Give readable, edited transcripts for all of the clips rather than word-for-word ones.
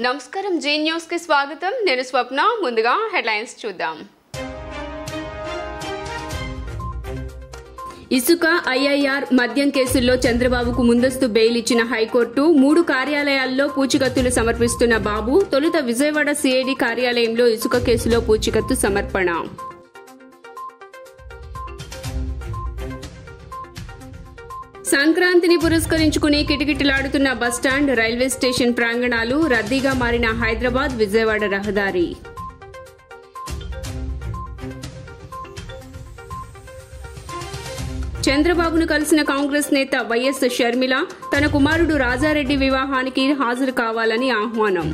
నమస్కారం G news కి స్వాగతం నేను స్వప్న ముందుగా హెడ్లైన్స్ చూద్దాం ఇసుక ఐఐఆర్ మద్యం కేసుల్లో చంద్రబాబుకు ముందస్తు బెయిల్ ఇచ్చిన హైకోర్టు 3 కార్యాలయాల్లో పూచికత్తులు సమర్పిస్తున్న బాబు తొలుత విజయవాడ సిఐడి కార్యాలయంలో ఇసుక కేసులో పూచికత్తు సమర్పణ సంక్రాంతిని పురస్కరించుకుని కిటకిటలాడుతున్న బస్టాండ్ రైల్వే స్టేషన్ ప్రాంగణాలు రద్దీగా మారిన హైదరాబాద్ విజయవాడ రహదారి చంద్రబాబును కలిసిన కాంగ్రెస్ నేత వైఎస్ షర్మిల తన కుమారుడు రాజారెడ్డి వివాహానికి హాజరు కావాలని ఆహ్వానం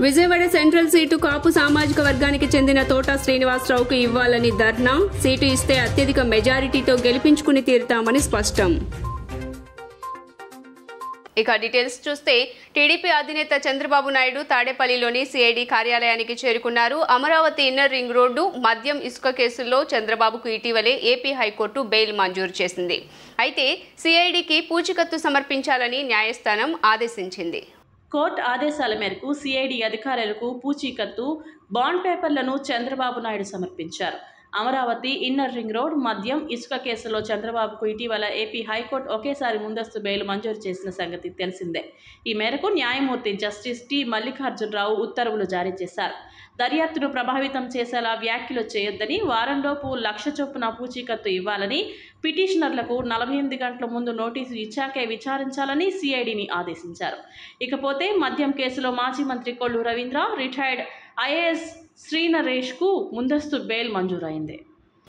విజయవాడ సెంట్రల్ సీటు కాపు సామాజిక వర్గానికి చెందిన తోట శ్రీనివాసరావుకు ఇవ్వాలని ధర్నా సీటు ఇస్తే అత్యధిక మెజారిటీతో గెలిపించుకుని తీరుతామని స్పష్టం ఇక డీటెయిల్స్ చూస్తే టీడీపీ అధినేత చంద్రబాబు నాయుడు తాడేపల్లిలోని సిఐడి కార్యాలయానికి చేరుకున్నారు. అమరావతి ఇన్నర్ రింగ్ రోడ్డు మద్యం ఇసుక కేసుల్లో చంద్రబాబుకు ఇటీవలే ఏపీ హైకోర్టు బెయిల్ మంజూరు చేసింది. అయితే సిఐడికి పూచికత్తు సమర్పించాలని న్యాయస్థానం ఆదేశించింది. కోర్టు ఆదేశాల మేరకు సిఐడి అధికారులకు పూచీకత్తు బాండ్ పేపర్లను చంద్రబాబు నాయుడు సమర్పించారు. అమరావతి ఇన్నర్ రింగ్ రోడ్ మద్యం ఇసుక కేసులో చంద్రబాబుకు ఇటీవల ఏపీ హైకోర్టు ఒకేసారి ముందస్తు బెయిల్ మంజూరు చేసిన సంగతి తెలిసిందే. ఈ మేరకు న్యాయమూర్తి జస్టిస్ టి మల్లికార్జునరావు ఉత్తర్వులు జారీ చేశారు. దర్యాప్తును ప్రభావితం చేసేలా వ్యాఖ్యలు చేయొద్దని, వారంలోపు 1,00,000 చొప్పున పూచీకత్తు ఇవ్వాలని, పిటిషనర్లకు 48 గంటల ముందు నోటీసు ఇచ్చాకే విచారించాలని సిఐడిని ఆదేశించారు. ఇకపోతే మద్యం కేసులో మాజీ మంత్రి కొల్లు రవీంద్ర, రిటైర్డ్ ఐఏఎస్ శ్రీనరేష్కు ముందస్తు బెయిల్ మంజూరైంది.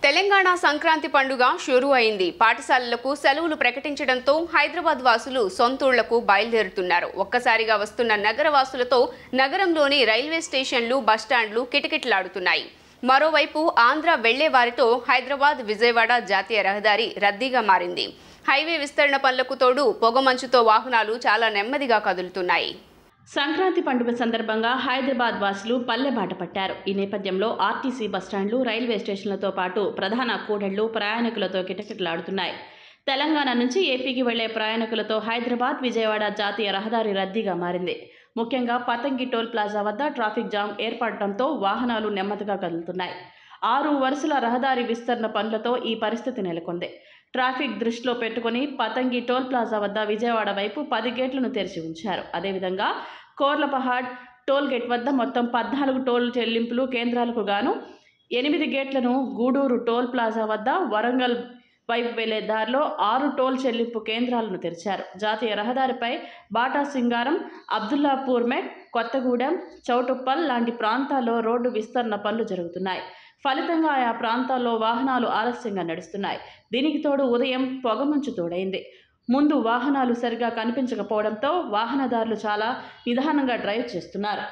తెలంగాణ సంక్రాంతి పండుగ షురూ అయింది. పాఠశాలలకు సెలవులు ప్రకటించడంతో హైదరాబాద్ వాసులు సొంతూళ్లకు బయలుదేరుతున్నారు. ఒక్కసారిగా వస్తున్న నగరవాసులతో నగరంలోని రైల్వే స్టేషన్లు బస్టాండ్లు కిటకిటలాడుతున్నాయి. మరోవైపు ఆంధ్ర వెళ్లే వారితో హైదరాబాద్ విజయవాడ జాతీయ రహదారి రద్దీగా మారింది. హైవే విస్తరణ పనులకు తోడు పొగమంచుతో వాహనాలు చాలా నెమ్మదిగా కదులుతున్నాయి. సంక్రాంతి పండుగ సందర్భంగా హైదరాబాద్ వాసులు పల్లెబాట పట్టారు. ఈ నేపథ్యంలో ఆర్టీసీ బస్టాండ్లు, రైల్వే స్టేషన్లతో పాటు ప్రధాన కూడళ్లు ప్రయాణికులతో కిటకిటలాడుతున్నాయి. తెలంగాణ నుంచి ఏపీకి వెళ్లే ప్రయాణికులతో హైదరాబాద్ విజయవాడ జాతీయ రహదారి రద్దీగా మారింది. ముఖ్యంగా పతంగి టోల్ ప్లాజా వద్ద ట్రాఫిక్ జామ్ ఏర్పడటంతో వాహనాలు నెమ్మదిగా కదులుతున్నాయి. 6 వరుసల రహదారి విస్తరణ పనులతో ఈ పరిస్థితి నెలకొంది. ట్రాఫిక్ దృష్టిలో పెట్టుకుని పతంగి టోల్ ప్లాజా వద్ద విజయవాడ వైపు 10 గేట్లను తెరిచి ఉంచారు. అదేవిధంగా కోర్లపహాడ్ టోల్ గేట్ వద్ద మొత్తం 14 టోల్ చెల్లింపులు కేంద్రాలకు గాను 8 గేట్లను, గూడూరు టోల్ ప్లాజా వద్ద వరంగల్ వైపు వెళ్లే దారిలో 6 టోల్ చెల్లింపు కేంద్రాలను తెరిచారు. జాతీయ రహదారిపై బాటా సింగారం, అబ్దుల్లాపూర్ మెట్, కొత్తగూడెం, చౌటుప్పల్ లాంటి ప్రాంతాల్లో రోడ్డు విస్తరణ పనులు జరుగుతున్నాయి. ఫలితంగా ఆయా ప్రాంతాల్లో వాహనాలు ఆలస్యంగా నడుస్తున్నాయి. దీనికి తోడు ఉదయం పొగమంచు తోడైంది. ముందు వాహనాలు సరిగా కనిపించకపోవడంతో వాహనదారులు చాలా నిదానంగా డ్రైవ్ చేస్తున్నారు.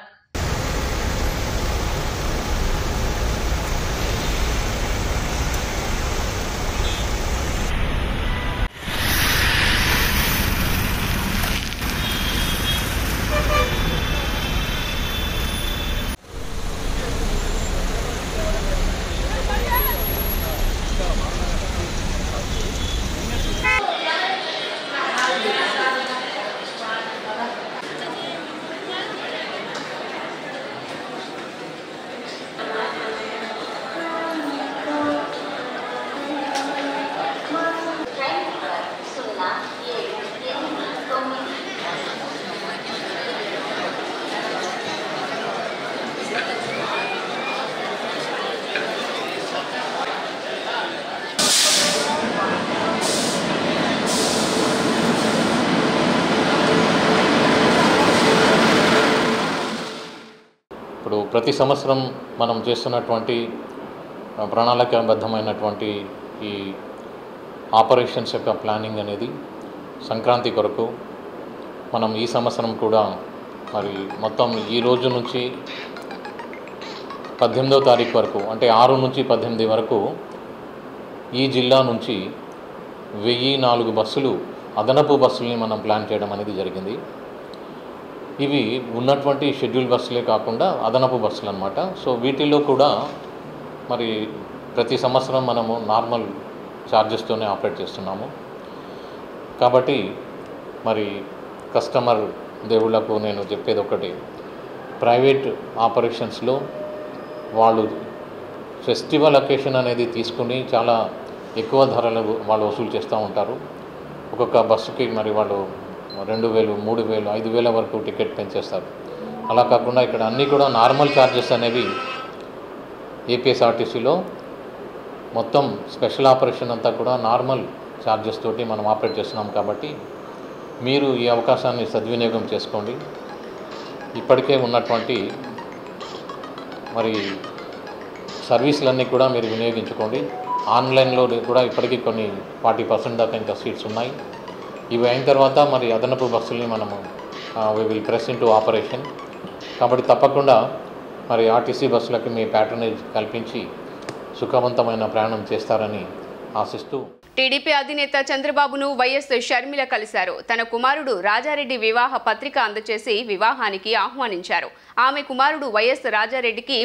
ఇప్పుడు ప్రతి సంవత్సరం మనం చేస్తున్నటువంటి ప్రణాళికాబద్ధమైనటువంటి ఈ ఆపరేషన్స్ యొక్క ప్లానింగ్ అనేది సంక్రాంతి కొరకు మనం ఈ సంవత్సరం కూడా మరి మొత్తం ఈ రోజు నుంచి 18వ తారీఖు వరకు, అంటే 6 నుంచి 18 వరకు ఈ జిల్లా నుంచి 1004 బస్సులు, అదనపు బస్సుల్ని మనం ప్లాన్ చేయడం అనేది జరిగింది. ఇవి ఉన్నటువంటి షెడ్యూల్ బస్సులే కాకుండా అదనపు బస్సులు అన్నమాట. సో వీటిల్లో కూడా మరి ప్రతి సంవత్సరం మనము నార్మల్ ఛార్జెస్తోనే ఆపరేట్ చేస్తున్నాము. కాబట్టి మరి కస్టమర్ దేవుళ్లకు నేను చెప్పేది ఒకటి, ప్రైవేట్ ఆపరేషన్స్లో వాళ్ళు ఫెస్టివల్ అకేషన్ అనేది తీసుకుని చాలా ఎక్కువ ధరలు వాళ్ళు వసూలు చేస్తూ ఉంటారు. ఒక్కొక్క బస్సుకి మరి వాళ్ళు 2,000, 3,000, 5,000 వరకు టికెట్ పెంచేస్తారు. అలా కాకుండా ఇక్కడ అన్నీ కూడా నార్మల్ ఛార్జెస్ అనేవి ఏపీఎస్ఆర్టీసీలో మొత్తం స్పెషల్ ఆపరేషన్ అంతా కూడా నార్మల్ ఛార్జెస్ తోటి మనం ఆపరేట్ చేస్తున్నాం. కాబట్టి మీరు ఈ అవకాశాన్ని సద్వినియోగం చేసుకోండి. ఇప్పటికే ఉన్నటువంటి మరి సర్వీసులన్నీ కూడా మీరు వినియోగించుకోండి. ఆన్లైన్లో కూడా ఇప్పటికీ కొన్ని 40% దాకా ఇంకా సీట్స్ ఉన్నాయి. ఇవి అయిన తర్వాత మరి అదనపు బస్సుల్ని మనము we will press into operation. కాబట్టి తప్పకుండా మరి ఆర్టీసీ బస్సులకి మీ ప్యాట్రనేజ్ కల్పించి సుఖవంతమైన ప్రయాణం చేస్తారని ఆశిస్తూ టీడీపీ అధినేత చంద్రబాబును వైఎస్ షర్మిల కలిశారు. తన కుమారుడు రాజారెడ్డి వివాహ పత్రిక అందజేసి వివాహానికి ఆహ్వానించారు. ఆమె కుమారుడు వైఎస్ రాజారెడ్డికి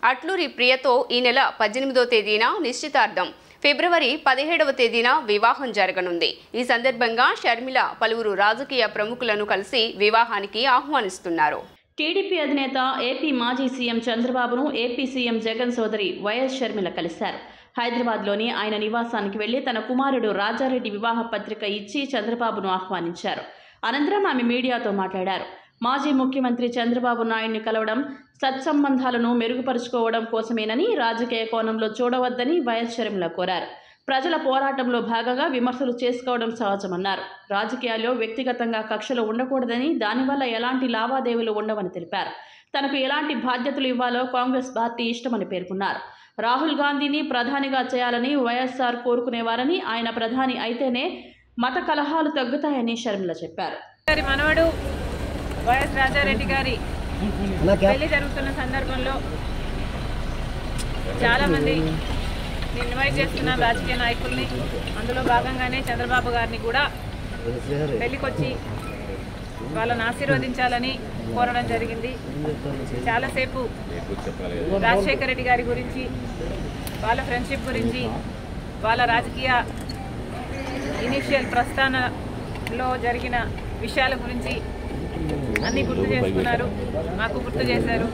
అట్లూరి ప్రియతో ఈ నెల 18వ తేదీన నిశ్చితార్థం, ఫిబ్రవరి 17వ తేదీన వివాహం జరగనుంది. ఈ సందర్భంగా షర్మిల పలువురు రాజకీయ ప్రముఖులను కలిసి వివాహానికి ఆహ్వానిస్తున్నారు. టీడీపీ అధినేత ఏపీ మాజీ సీఎం చంద్రబాబును ఏపీ సీఎం జగన్ సోదరి వైఎస్ షర్మిల కలిశారు. హైదరాబాద్లోని ఆయన నివాసానికి వెళ్లి తన కుమారుడు రాజారెడ్డి వివాహ పత్రిక ఇచ్చి చంద్రబాబును ఆహ్వానించారు. అనంతరం ఆమె మీడియాతో మాట్లాడారు. మాజీ ముఖ్యమంత్రి చంద్రబాబు నాయుడిని కలవడం సత్సంబంధాలను మెరుగుపరుచుకోవడం కోసమేనని, రాజకీయ కోణంలో చూడవద్దని వైఎస్ షర్మిల కోరారు. ప్రజల పోరాటంలో భాగంగా విమర్శలు చేసుకోవడం సహజమన్నారు. రాజకీయాల్లో వ్యక్తిగతంగా కక్షలు ఉండకూడదని, దానివల్ల ఎలాంటి లావాదేవీలు ఉండవని తెలిపారు. తనకు ఎలాంటి బాధ్యతలు ఇవ్వాలో కాంగ్రెస్ పార్టీ ఇష్టమని పేర్కొన్నారు. రాహుల్ గాంధీని ప్రధానిగా చేయాలని వైఎస్ఆర్ కోరుకునేవారని, ఆయన ప్రధాని అయితేనే మత కలహాలు తగ్గుతాయని షర్మిల చెప్పారు. మనవడు వైఎస్ రాజారెడ్డి గారి పెళ్లి జరుగుతున్న సందర్భంలో చాలామంది ఇన్వైట్ చేస్తున్న రాజకీయ నాయకుల్ని, అందులో భాగంగానే చంద్రబాబు గారిని కూడా పెళ్లికొచ్చి వాళ్ళని ఆశీర్వదించాలని కోరడం జరిగింది. చాలాసేపు రాజశేఖర రెడ్డి గారి గురించి, వాళ్ళ ఫ్రెండ్షిప్ గురించి, వాళ్ళ రాజకీయ ఇనిషియల్ ప్రస్థానంలో జరిగిన విషయాల గురించి అన్నీ గుర్తు చేసుకున్నారు, మాకు గుర్తు చేశారు.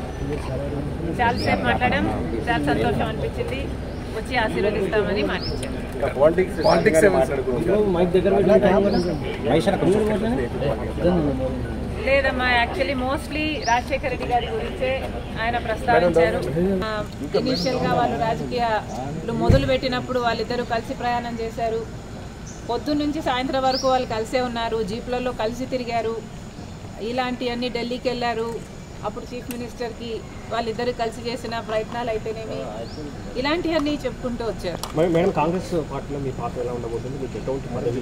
చాలాసేపు మాట్లాడాం, చాలా సంతోషం అనిపించింది. వచ్చి ఆశీర్వదిస్తామని మాటిచ్చారు. లేదమ్మా, యాక్చువల్లీ మోస్ట్లీ రాజశేఖర రెడ్డి గారి గురించే ఆయన ప్రస్తావించారు. ఇనీషియల్గా వాళ్ళు రాజకీయాలు మొదలు పెట్టినప్పుడు వాళ్ళిద్దరూ కలిసి ప్రయాణం చేశారు. పొద్దున్న నుంచి సాయంత్రం వరకు వాళ్ళు కలిసే ఉన్నారు, జీప్లలో కలిసి తిరిగారు. ఇలాంటివన్నీ ఢిల్లీకి వెళ్ళారు. అప్పుడు చీఫ్ మినిస్టర్కి వాళ్ళిద్దరు కలిసి చేసిన ప్రయత్నాలు అయితేనేమి, ఇలాంటివన్నీ చెప్పుకుంటూ వచ్చారు. మేడం, కాంగ్రెస్ పార్టీలో మీ పాత్ర ఎలా ఉండబోతుంది? మీకు ఎటువంటి పదవి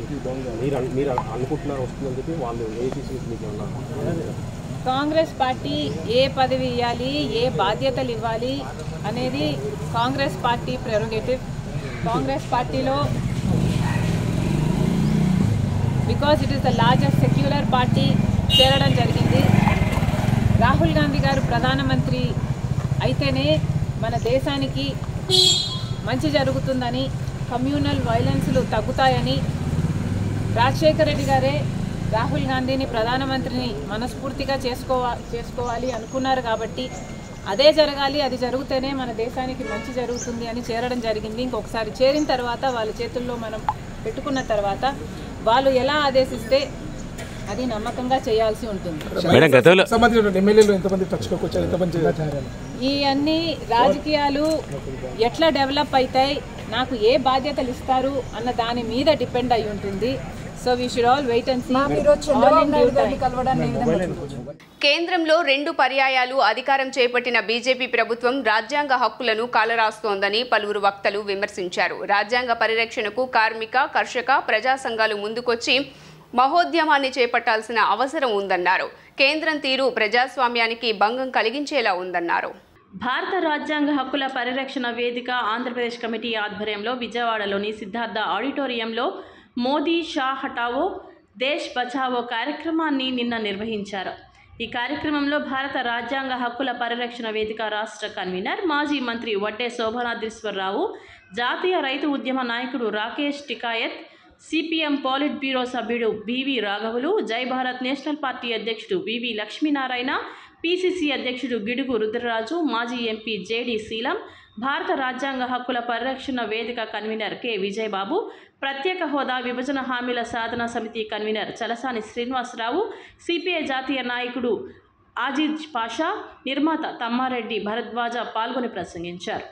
మీరు అనుకుంటున్నారు వస్తుందని చెప్పి వాళ్ళు మీకు కాంగ్రెస్ పార్టీ ఏ పదవి ఇవ్వాలి, ఏ బాధ్యతలు ఇవ్వాలి అనేది కాంగ్రెస్ పార్టీ ప్రెరోగేటివ్. కాంగ్రెస్ పార్టీలో because it is the largest secular party చేరడం జరిగింది. రాహుల్ గాంధీ గారు ప్రధానమంత్రి అయితేనే మన దేశానికి మంచి జరుగుతుందని, కమ్యూనల్ వైలెన్స్లు తగ్గుతాయని, రాజశేఖర రెడ్డి గారే రాహుల్ గాంధీని ప్రధానమంత్రిని మనస్ఫూర్తిగా చేసుకోవాలి అనుకున్నారు. కాబట్టి అదే జరగాలి, అది జరిగితేనే మన దేశానికి మంచి జరుగుతుంది అని చేరడం జరిగింది. ఇంకొకసారి చేరిన తర్వాత వాళ్ళ చేతుల్లో మనం పెట్టుకున్న తర్వాత వాళ్ళు ఎలా ఆదేశిస్తే అది నమ్మకంగా చేయాల్సి ఉంటుంది. ఈ అన్ని రాజకీయాలు ఎట్లా డెవలప్ అవుతాయి, నాకు ఏ బాధ్యతలు ఇస్తారు అన్న దాని మీద డిపెండ్ అయి ఉంటుంది. So we should all wait and see. కేంద్రంలో 2 పర్యాయాలు అధికారం చేపట్టిన బీజేపీ ప్రభుత్వం రాజ్యాంగ హక్కులను కాలరాస్తోందని పలువురు వక్తలు విమర్శించారు. రాజ్యాంగ పరిరక్షణకు కార్మిక, కర్షక, ప్రజా సంఘాలు ముందుకొచ్చి మహోద్యమాన్ని చేపట్టాల్సిన అవసరం ఉందన్నారు. కేంద్రం తీరు ప్రజాస్వామ్యానికి భంగం కలిగించేలా ఉందన్నారు. భారత రాజ్యాంగ హక్కుల పరిరక్షణ వేదిక ఆంధ్రప్రదేశ్ కమిటీ ఆధ్వర్యంలో విజయవాడలోని సిద్ధార్థ ఆడిటోరియంలో మోదీ షా హటావో దేశ్ బచావో కార్యక్రమాన్ని నిన్న నిర్వహించారు. ఈ కార్యక్రమంలో భారత రాజ్యాంగ హక్కుల పరిరక్షణ వేదిక రాష్ట్ర కన్వీనర్, మాజీ మంత్రి వడ్డే శోభనాద్రీశ్వరరావు, జాతీయ రైతు ఉద్యమ నాయకుడు రాకేష్ టికాయత్, సిపిఎం పాలిట్ బ్యూరో సభ్యుడు వివి రాఘవులు, జై భారత్ నేషనల్ పార్టీ అధ్యక్షుడు వివి లక్ష్మీనారాయణ, పిసిసి అధ్యక్షుడు గిడుగు రుద్రరాజు, మాజీ ఎంపీ జేడి శీలం, భారత రాజ్యాంగ హక్కుల పరిరక్షణ వేదిక కన్వీనర్ కె విజయబాబు, ప్రత్యేక హోదా విభజన హామీల సాధన సమితి కన్వీనర్ చలసాని శ్రీనివాసరావు, సిపిఐ జాతీయ నాయకుడు ఆజిజ్ పాషా, నిర్మాత తమ్మారెడ్డి భరద్వాజ పాల్గొని ప్రసంగించారు.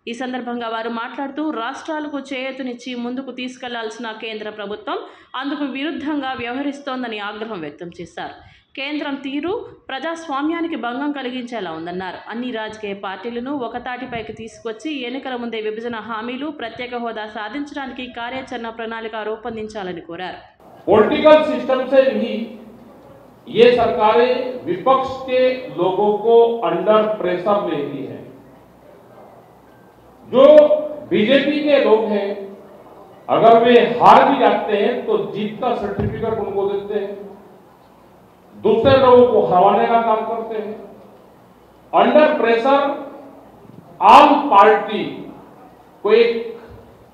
ఈ సందర్భంగా వారు మాట్లాడుతూ రాష్ట్రాలకు చేయూతనిచ్చి ముందుకు తీసుకెళ్లాల్సిన కేంద్ర ప్రభుత్వం అందుకు విరుద్ధంగా వ్యవహరిస్తోందని ఆగ్రహం వ్యక్తం చేశారు. కేంద్రం తీరు ప్రజాస్వామ్యానికి భంగం కలిగించేలా ఉందన్నారు. అన్ని రాజకీయ పార్టీలను ఒకతాటిపైకి తీసుకొచ్చి ఎన్నికల ముందే విభజన హామీలు, ప్రత్యేక హోదా సాధించడానికి కార్యాచరణ ప్రణాళిక రూపొందించాలని కోరారు. पॉलिटिकल सिस्टम से भी ये सरकारें विपक्ष के लोगों को अंडर प्रेशर लेती हैं। जो बीजेपी के लोग हैं, अगर वे हार भी जाते हैं तो जीत का सर्टिफिकेट उनको देते हैं, दूसरे लोगों को हराने का काम करते हैं। अंडर प्रेशर आम पार्टी को एक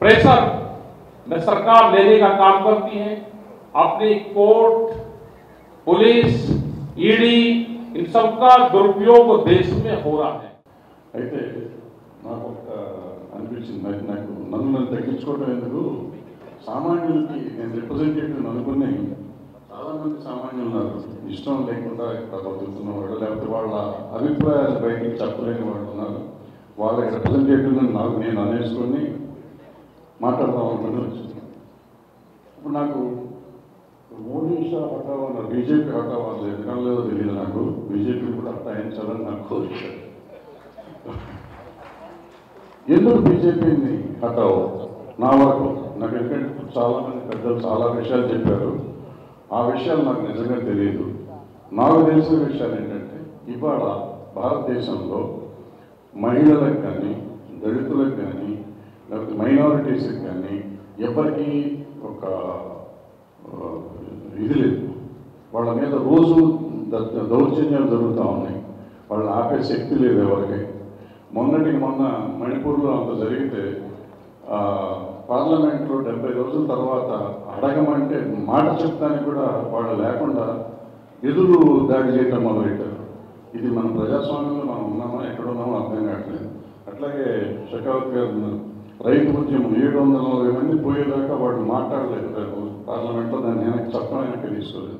प्रेशर में सरकार लेने का काम करती है। अपनी कोर्ट, पुलिस, ईडी इन सबका दुरुपयोग देश में हो रहा है। అయితే నాకు అనిపించింది, నాకు నన్ను తగ్గించుకోవడం ఎందుకు, సామాన్యులకి నేను రిప్రజెంటేటివ్ అనుకుని చాలామంది సామాన్యులు ఉన్నారు, ఇష్టం లేకుండా ఇక్కడ బతుకుతున్న వాళ్ళు, లేకపోతే వాళ్ళ అభిప్రాయాలు బయటికి చెప్పలేని వాళ్ళు ఉన్నారు. వాళ్ళ రిప్రజెంటేటివ్ని నాకు నేను అనేసుకొని మాట్లాడదాం అనుకుని వచ్చింది. ఇప్పుడు నాకు మోడీ షా హఠావా అన్నారు, బీజేపీ హఠావా అసలు ఎందుకని లేదో తెలియదు నాకు. బీజేపీ కూడా హఠాయించాలని నాకు కోరిక. ఎందుకు బీజేపీని హఠావో నా వరకు నాకు, ఎందుకంటే చాలామంది పెద్దలు చాలా విషయాలు చెప్పారు, ఆ విషయాలు నాకు నిజంగా తెలియదు. నాకు తెలిసిన విషయాలు ఏంటంటే, ఇవాళ భారతదేశంలో మహిళలకు కానీ, దళితులకు కానీ, లేకపోతే మైనారిటీస్కి కానీ ఎవరికి ఒక ఇది లేదు. వాళ్ళ మీద రోజు దౌర్జన్యాలు జరుగుతూ ఉన్నాయి. వాళ్ళని ఆపే శక్తి లేదు ఎవరికి. మొన్నటికి మొన్న మణిపూర్లో అంత జరిగితే పార్లమెంట్లో 70 రోజుల తర్వాత అడగమంటే మాట చెప్తానికి కూడా వాళ్ళు లేకుండా ఎదురు దాడి చేయటం మొదలెట్టారు. ఇది మన ప్రజాస్వామ్యంలో మనం ఉన్నామా, ఎక్కడున్నామో అర్థం కావట్లేదు. అట్లాగే షెకావత్ గారు రైతు ఉద్యమం 740 మంది పోయేదాకా వాళ్ళు మాట్లాడలేదు పార్లమెంట్లో, దాన్ని వెనక్కి తీసుకోలేదు.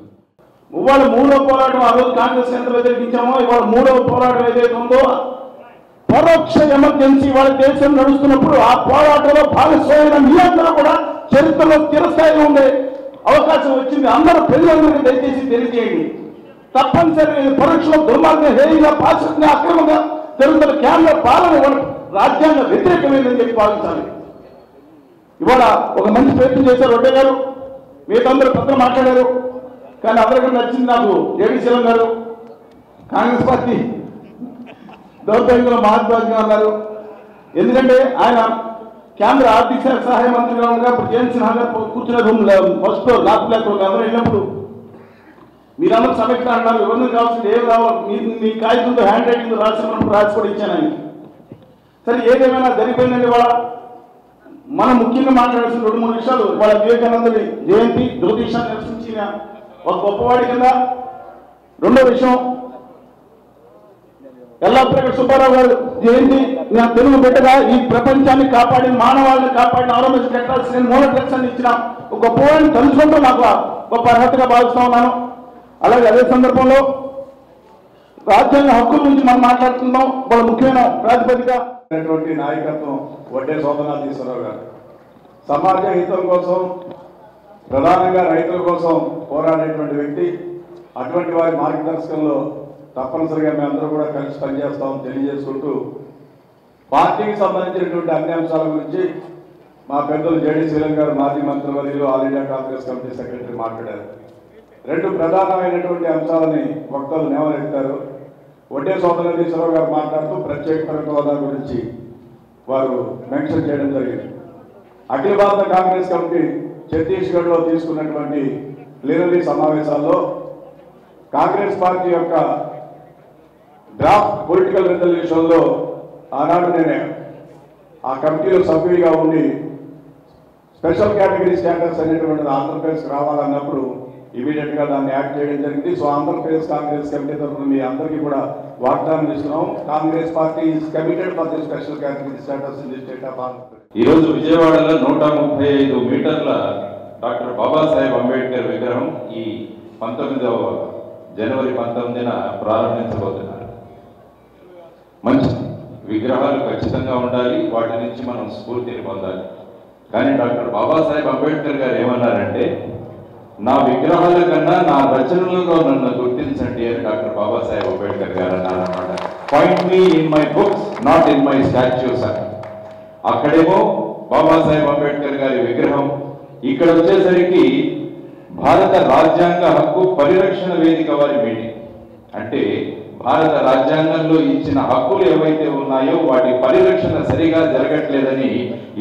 ఇవాళ మూడో పోరాటం, ఆ రోజు కాంగ్రెస్ ఎంత వ్యతిరేకించామో ఇవాళ మూడవ పోరాటం ఏదైతే ఉందో, పరోక్ష ఎమర్జెన్సీ వాళ్ళ దేశం నడుస్తున్నప్పుడు ఆ పోరాటంలో భాగస్వామ్య మీ అందరూ కూడా చరిత్రలో చిరస్థాయిలో ఉండే అవకాశం వచ్చింది. అందరూ ప్రజలందరికీ దయచేసి తెలియజేయండి. తప్పనిసరి పరోక్షలో దుర్మార్గ హేయంగా పాశ్చాత్య అక్రమంగా జరుగుతున్న కేంద్ర పాలన రాజ్యాంగ వ్యతిరేకమైందని చెప్పి భావించాలి. ఇవాళ ఒక మంచి ప్రయత్నం చేశారు రెడ్డి గారు, మీరందరూ పెద్దలు మాట్లాడారు. కానీ అందరికీ నచ్చింది నాకు జేడి శీలం గారు, కాంగ్రెస్ పార్టీ దౌర్భాగ్యంలో మహాత్మాగా ఉన్నారు. ఎందుకంటే ఆయన కేంద్ర ఆర్థిక శాఖ సహాయ మంత్రిగా ఉండగా ఇప్పుడు జయంత్ సిన్హా గారు కూర్చున్న రూమ్ ఫస్ట్ ఫ్లోర్ లాక్ అందరూ వెళ్ళినప్పుడు మీరందరూ సమీక్ష అన్నారు, ఇవన్నీ కావాల్సింది ఏం కావాలి, మీ కాగితంతో హ్యాండ్ రైటింగ్తో రాసినప్పుడు రాసి కూడా ఇచ్చాను ఆయన. సరే ఏదేమైనా జరిగిపోయిందండి. వాళ్ళ మనం ముఖ్యంగా మాట్లాడాల్సిన 2-3 విషయాలు. వాళ్ళ వివేకానందుడి జయంతి జ్యోతిషాన్ని నిరసించిన ఒక గొప్పవాడి కింద. రెండో విషయం, ఎల్లాప్రగడ సుబ్బారావు గారు జయంతి. నా తెలుగు బిడ్డగా ఈ ప్రపంచాన్ని కాపాడిన, మానవాళిని కాపాడిన ఆరోగ్య చట్టాల్సి నేను మూల ప్రదర్శన ఇచ్చిన ఒక గొప్పవాడిని తలుచుకుంటూ నాకు గొప్ప అర్హతగా భావిస్తూ ఉన్నాను. అలాగే అదే సందర్భంలో రాజ్యాంగ హక్కుల గురించి మనం మాట్లాడుతున్నాం. వాళ్ళ ముఖ్యమైన ప్రాతిపదిక నాయకత్వం వడ్డే సోమనాథీశ్వరరావు గారు సమాజ హితం కోసం, ప్రధానంగా రైతుల కోసం పోరాడేటువంటి వ్యక్తి. అటువంటి వారి మార్గదర్శకంలో తప్పనిసరిగా మేమందరూ కూడా కలిసి పనిచేస్తామని తెలియజేసుకుంటూ, పార్టీకి సంబంధించినటువంటి అన్ని అంశాల గురించి మా పెద్దలు జేడి శీలం గారు, మాజీ మంత్రివర్యులు, all India Congress committee secretary మాట్లాడారు. 2 ప్రధానమైనటువంటి అంశాలని వక్తలు లేవనెత్తారు. వడ్డే సోమనాథీశ్వరరావు గారు మాట్లాడుతూ ప్రత్యేక హోదా గురించి వారు మెన్షన్ చేయడం జరిగింది. అఖిల భారత కాంగ్రెస్ కమిటీ ఛత్తీస్గఢ్లో తీసుకున్నటువంటి ప్లీనరీ సమావేశాల్లో కాంగ్రెస్ పార్టీ యొక్క డ్రాఫ్ట్ పొలిటికల్ రెజల్యూషన్లో ఆనాడు నేనే ఆ కమిటీలో సభ్యుడిగా ఉండి స్పెషల్ కేటగిరీ స్టేటస్ అనేటువంటిది ఆంధ్రప్రదేశ్కి రావాలన్నప్పుడు ఇమీడియట్గా దాన్ని యాక్ట్ చేయడం జరిగింది. సో ఆంధ్రప్రదేశ్ కాంగ్రెస్ కమిటీ తరఫున మీ అందరికీ కూడా వాగ్దానం ఇస్తున్నాం. Congress party is committed for the special category status in the state of Andhra Pradesh. ఈరోజు విజయవాడలో 135 మీటర్ల డాక్టర్ బాబాసాహెబ్ అంబేద్కర్ విగ్రహం ఈ 19వ జనవరి 19న ప్రారంభించబోతున్నారు. మంచి విగ్రహాలు ఖచ్చితంగా ఉండాలి, వాటి నుంచి మనం స్ఫూర్తిని పొందాలి. కానీ డాక్టర్ బాబాసాహెబ్ అంబేద్కర్ గారు ఏమన్నారంటే, నా విగ్రహాల కన్నా నా రచనలుగా నన్ను గుర్తించండి అని డాక్టర్ బాబాసాహెబ్ అంబేద్కర్ గారు అన్నారన్నమాట. Point me in my books, not in my statues అని. అక్కడేమో బాబాసాహెబ్ అంబేద్కర్ గారి విగ్రహం, ఇక్కడ వచ్చేసరికి భారత రాజ్యాంగ హక్కు పరిరక్షణ వేదిక వారి మీటింగ్. అంటే భారత రాజ్యాంగంలో ఇచ్చిన హక్కులు ఏవైతే ఉన్నాయో వాటి పరిరక్షణ సరిగా జరగట్లేదని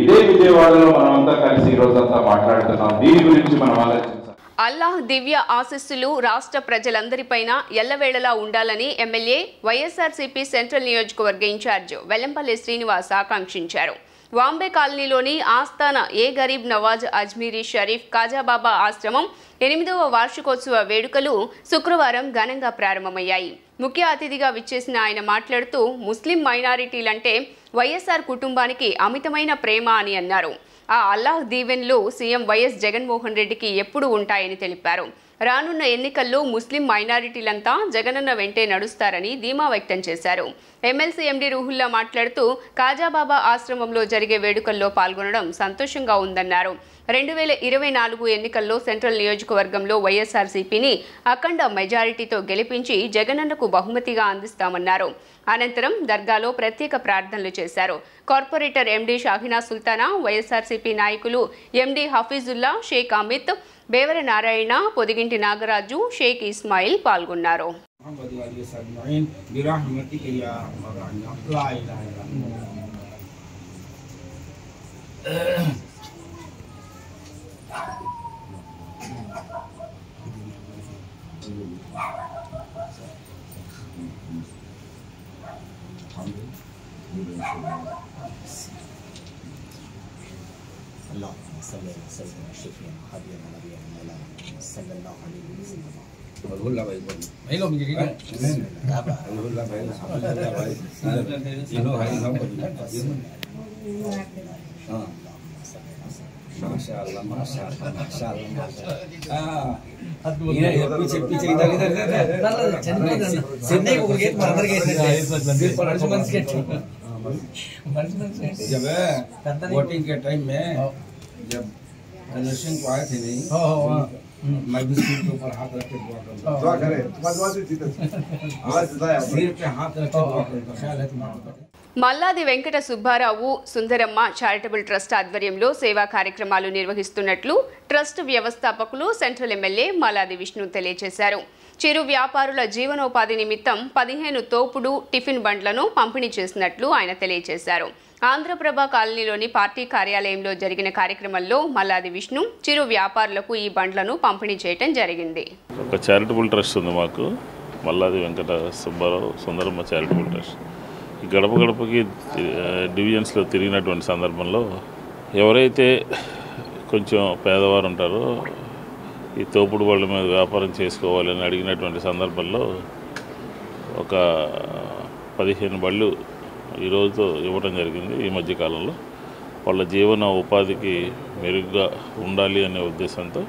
ఇదే విజయవాడలో మనమంతా కలిసి ఈ రోజంతా మాట్లాడుతున్నాం. దీని గురించి మనం ఆలోచించాలి. అల్లాహ్ దివ్య ఆశీస్సులు రాష్ట్ర ప్రజలందరిపైన ఎల్లవేళలా ఉండాలని ఎమ్మెల్యే వైఎస్ఆర్సీపీ సెంట్రల్ నియోజకవర్గ ఇన్ఛార్జ్ వెల్లంపల్లి శ్రీనివాస్ ఆకాంక్షించారు. వాంబే కాలనీలోని ఆస్థాన ఏ గరీబ్ నవాజ్ అజ్మీరీ షరీఫ్ కాజాబాబా ఆశ్రమం 8వ వార్షికోత్సవ వేడుకలు శుక్రవారం ఘనంగా ప్రారంభమయ్యాయి. ముఖ్య అతిథిగా విచ్చేసిన ఆయన మాట్లాడుతూ ముస్లిం మైనారిటీలంటే వైఎస్ఆర్ కుటుంబానికి అమితమైన ప్రేమ అని అన్నారు. ఆ అల్లాహ్ దీవెన్లు సీఎం వైఎస్ జగన్మోహన్ రెడ్డికి ఎప్పుడు ఉంటాయని తెలిపారు. రానున్న ఎన్నికల్లో ముస్లిం మైనారిటీలంతా జగనన్న వెంటే నడుస్తారని ధీమా వ్యక్తం చేశారు. ఎమ్మెల్సీ ఎండి రూహుల్లా మాట్లాడుతూ కాజాబాబా ఆశ్రమంలో జరిగే వేడుకల్లో పాల్గొనడం సంతోషంగా ఉందన్నారు. 2024 ఎన్నికల్లో సెంట్రల్ నియోజకవర్గంలో వైఎస్ఆర్సీపీని అఖండ మెజారిటీతో గెలిపించి జగనన్నకు బహుమతిగా అందిస్తామన్నారు. అనంతరం దర్గాలో ప్రత్యేక ప్రార్థనలు చేశారు. కార్పొరేటర్ ఎండి షాహినా సుల్తానా, వైఎస్ఆర్సీపీ నాయకులు ఎండి హఫీజుల్లా, షేక్ అమిత్, బేవర నారాయణ, పొదిగింటి నాగరాజు, షేక్ ఇస్మాయిల్ పాల్గొన్నారు. जब वोटिंग के टाइम में जब कन्वेंशन को आए थे नहीं, मैं भी सिर के ऊपर हाथ रख के दुआ करता, सिर पे हाथ रख के दुआ करता, ख्याल है तुम्हारा। మల్లాది వెంకట సుబ్బారావు సుందరమ్మ చారిటబుల్ ట్రస్ట్ ఆధ్వర్యంలో సేవా కార్యక్రమాలు నిర్వహిస్తున్నట్లు ట్రస్ట్ వ్యవస్థాపకులు సెంట్రల్ ఎమ్మెల్యే మల్లాది విష్ణు తెలియజేశారు. చిరు వ్యాపారుల జీవనోపాధి నిమిత్తం 15 తోపుడు టిఫిన్ బండ్లను పంపిణీ చేసినట్లు ఆయన తెలియజేశారు. ఆంధ్రప్రభ కాలనీలోని పార్టీ కార్యాలయంలో జరిగిన కార్యక్రమంలో మల్లాది విష్ణు చిరు వ్యాపారులకు ఈ బండ్లను పంపిణీ చేయడం జరిగింది. ఒక చారిటబుల్ ట్రస్ట్ ఉంది మాకు, మల్లాది వెంకట సుబ్బారావు సుందరమ్మ చారిటబుల్ ట్రస్ట్. ఈ గడప గడపకి డివిజన్స్లో తిరిగినటువంటి సందర్భంలో ఎవరైతే కొంచెం పేదవారు ఉంటారో ఈ తోపుడు బళ్ళ మీద వ్యాపారం చేసుకోవాలని అడిగినటువంటి సందర్భంలో ఒక 15 బళ్ళు ఈరోజుతో ఇవ్వడం జరిగింది. ఈ మధ్యకాలంలో వాళ్ళ జీవన ఉపాధికి మెరుగ్గా ఉండాలి అనే ఉద్దేశంతో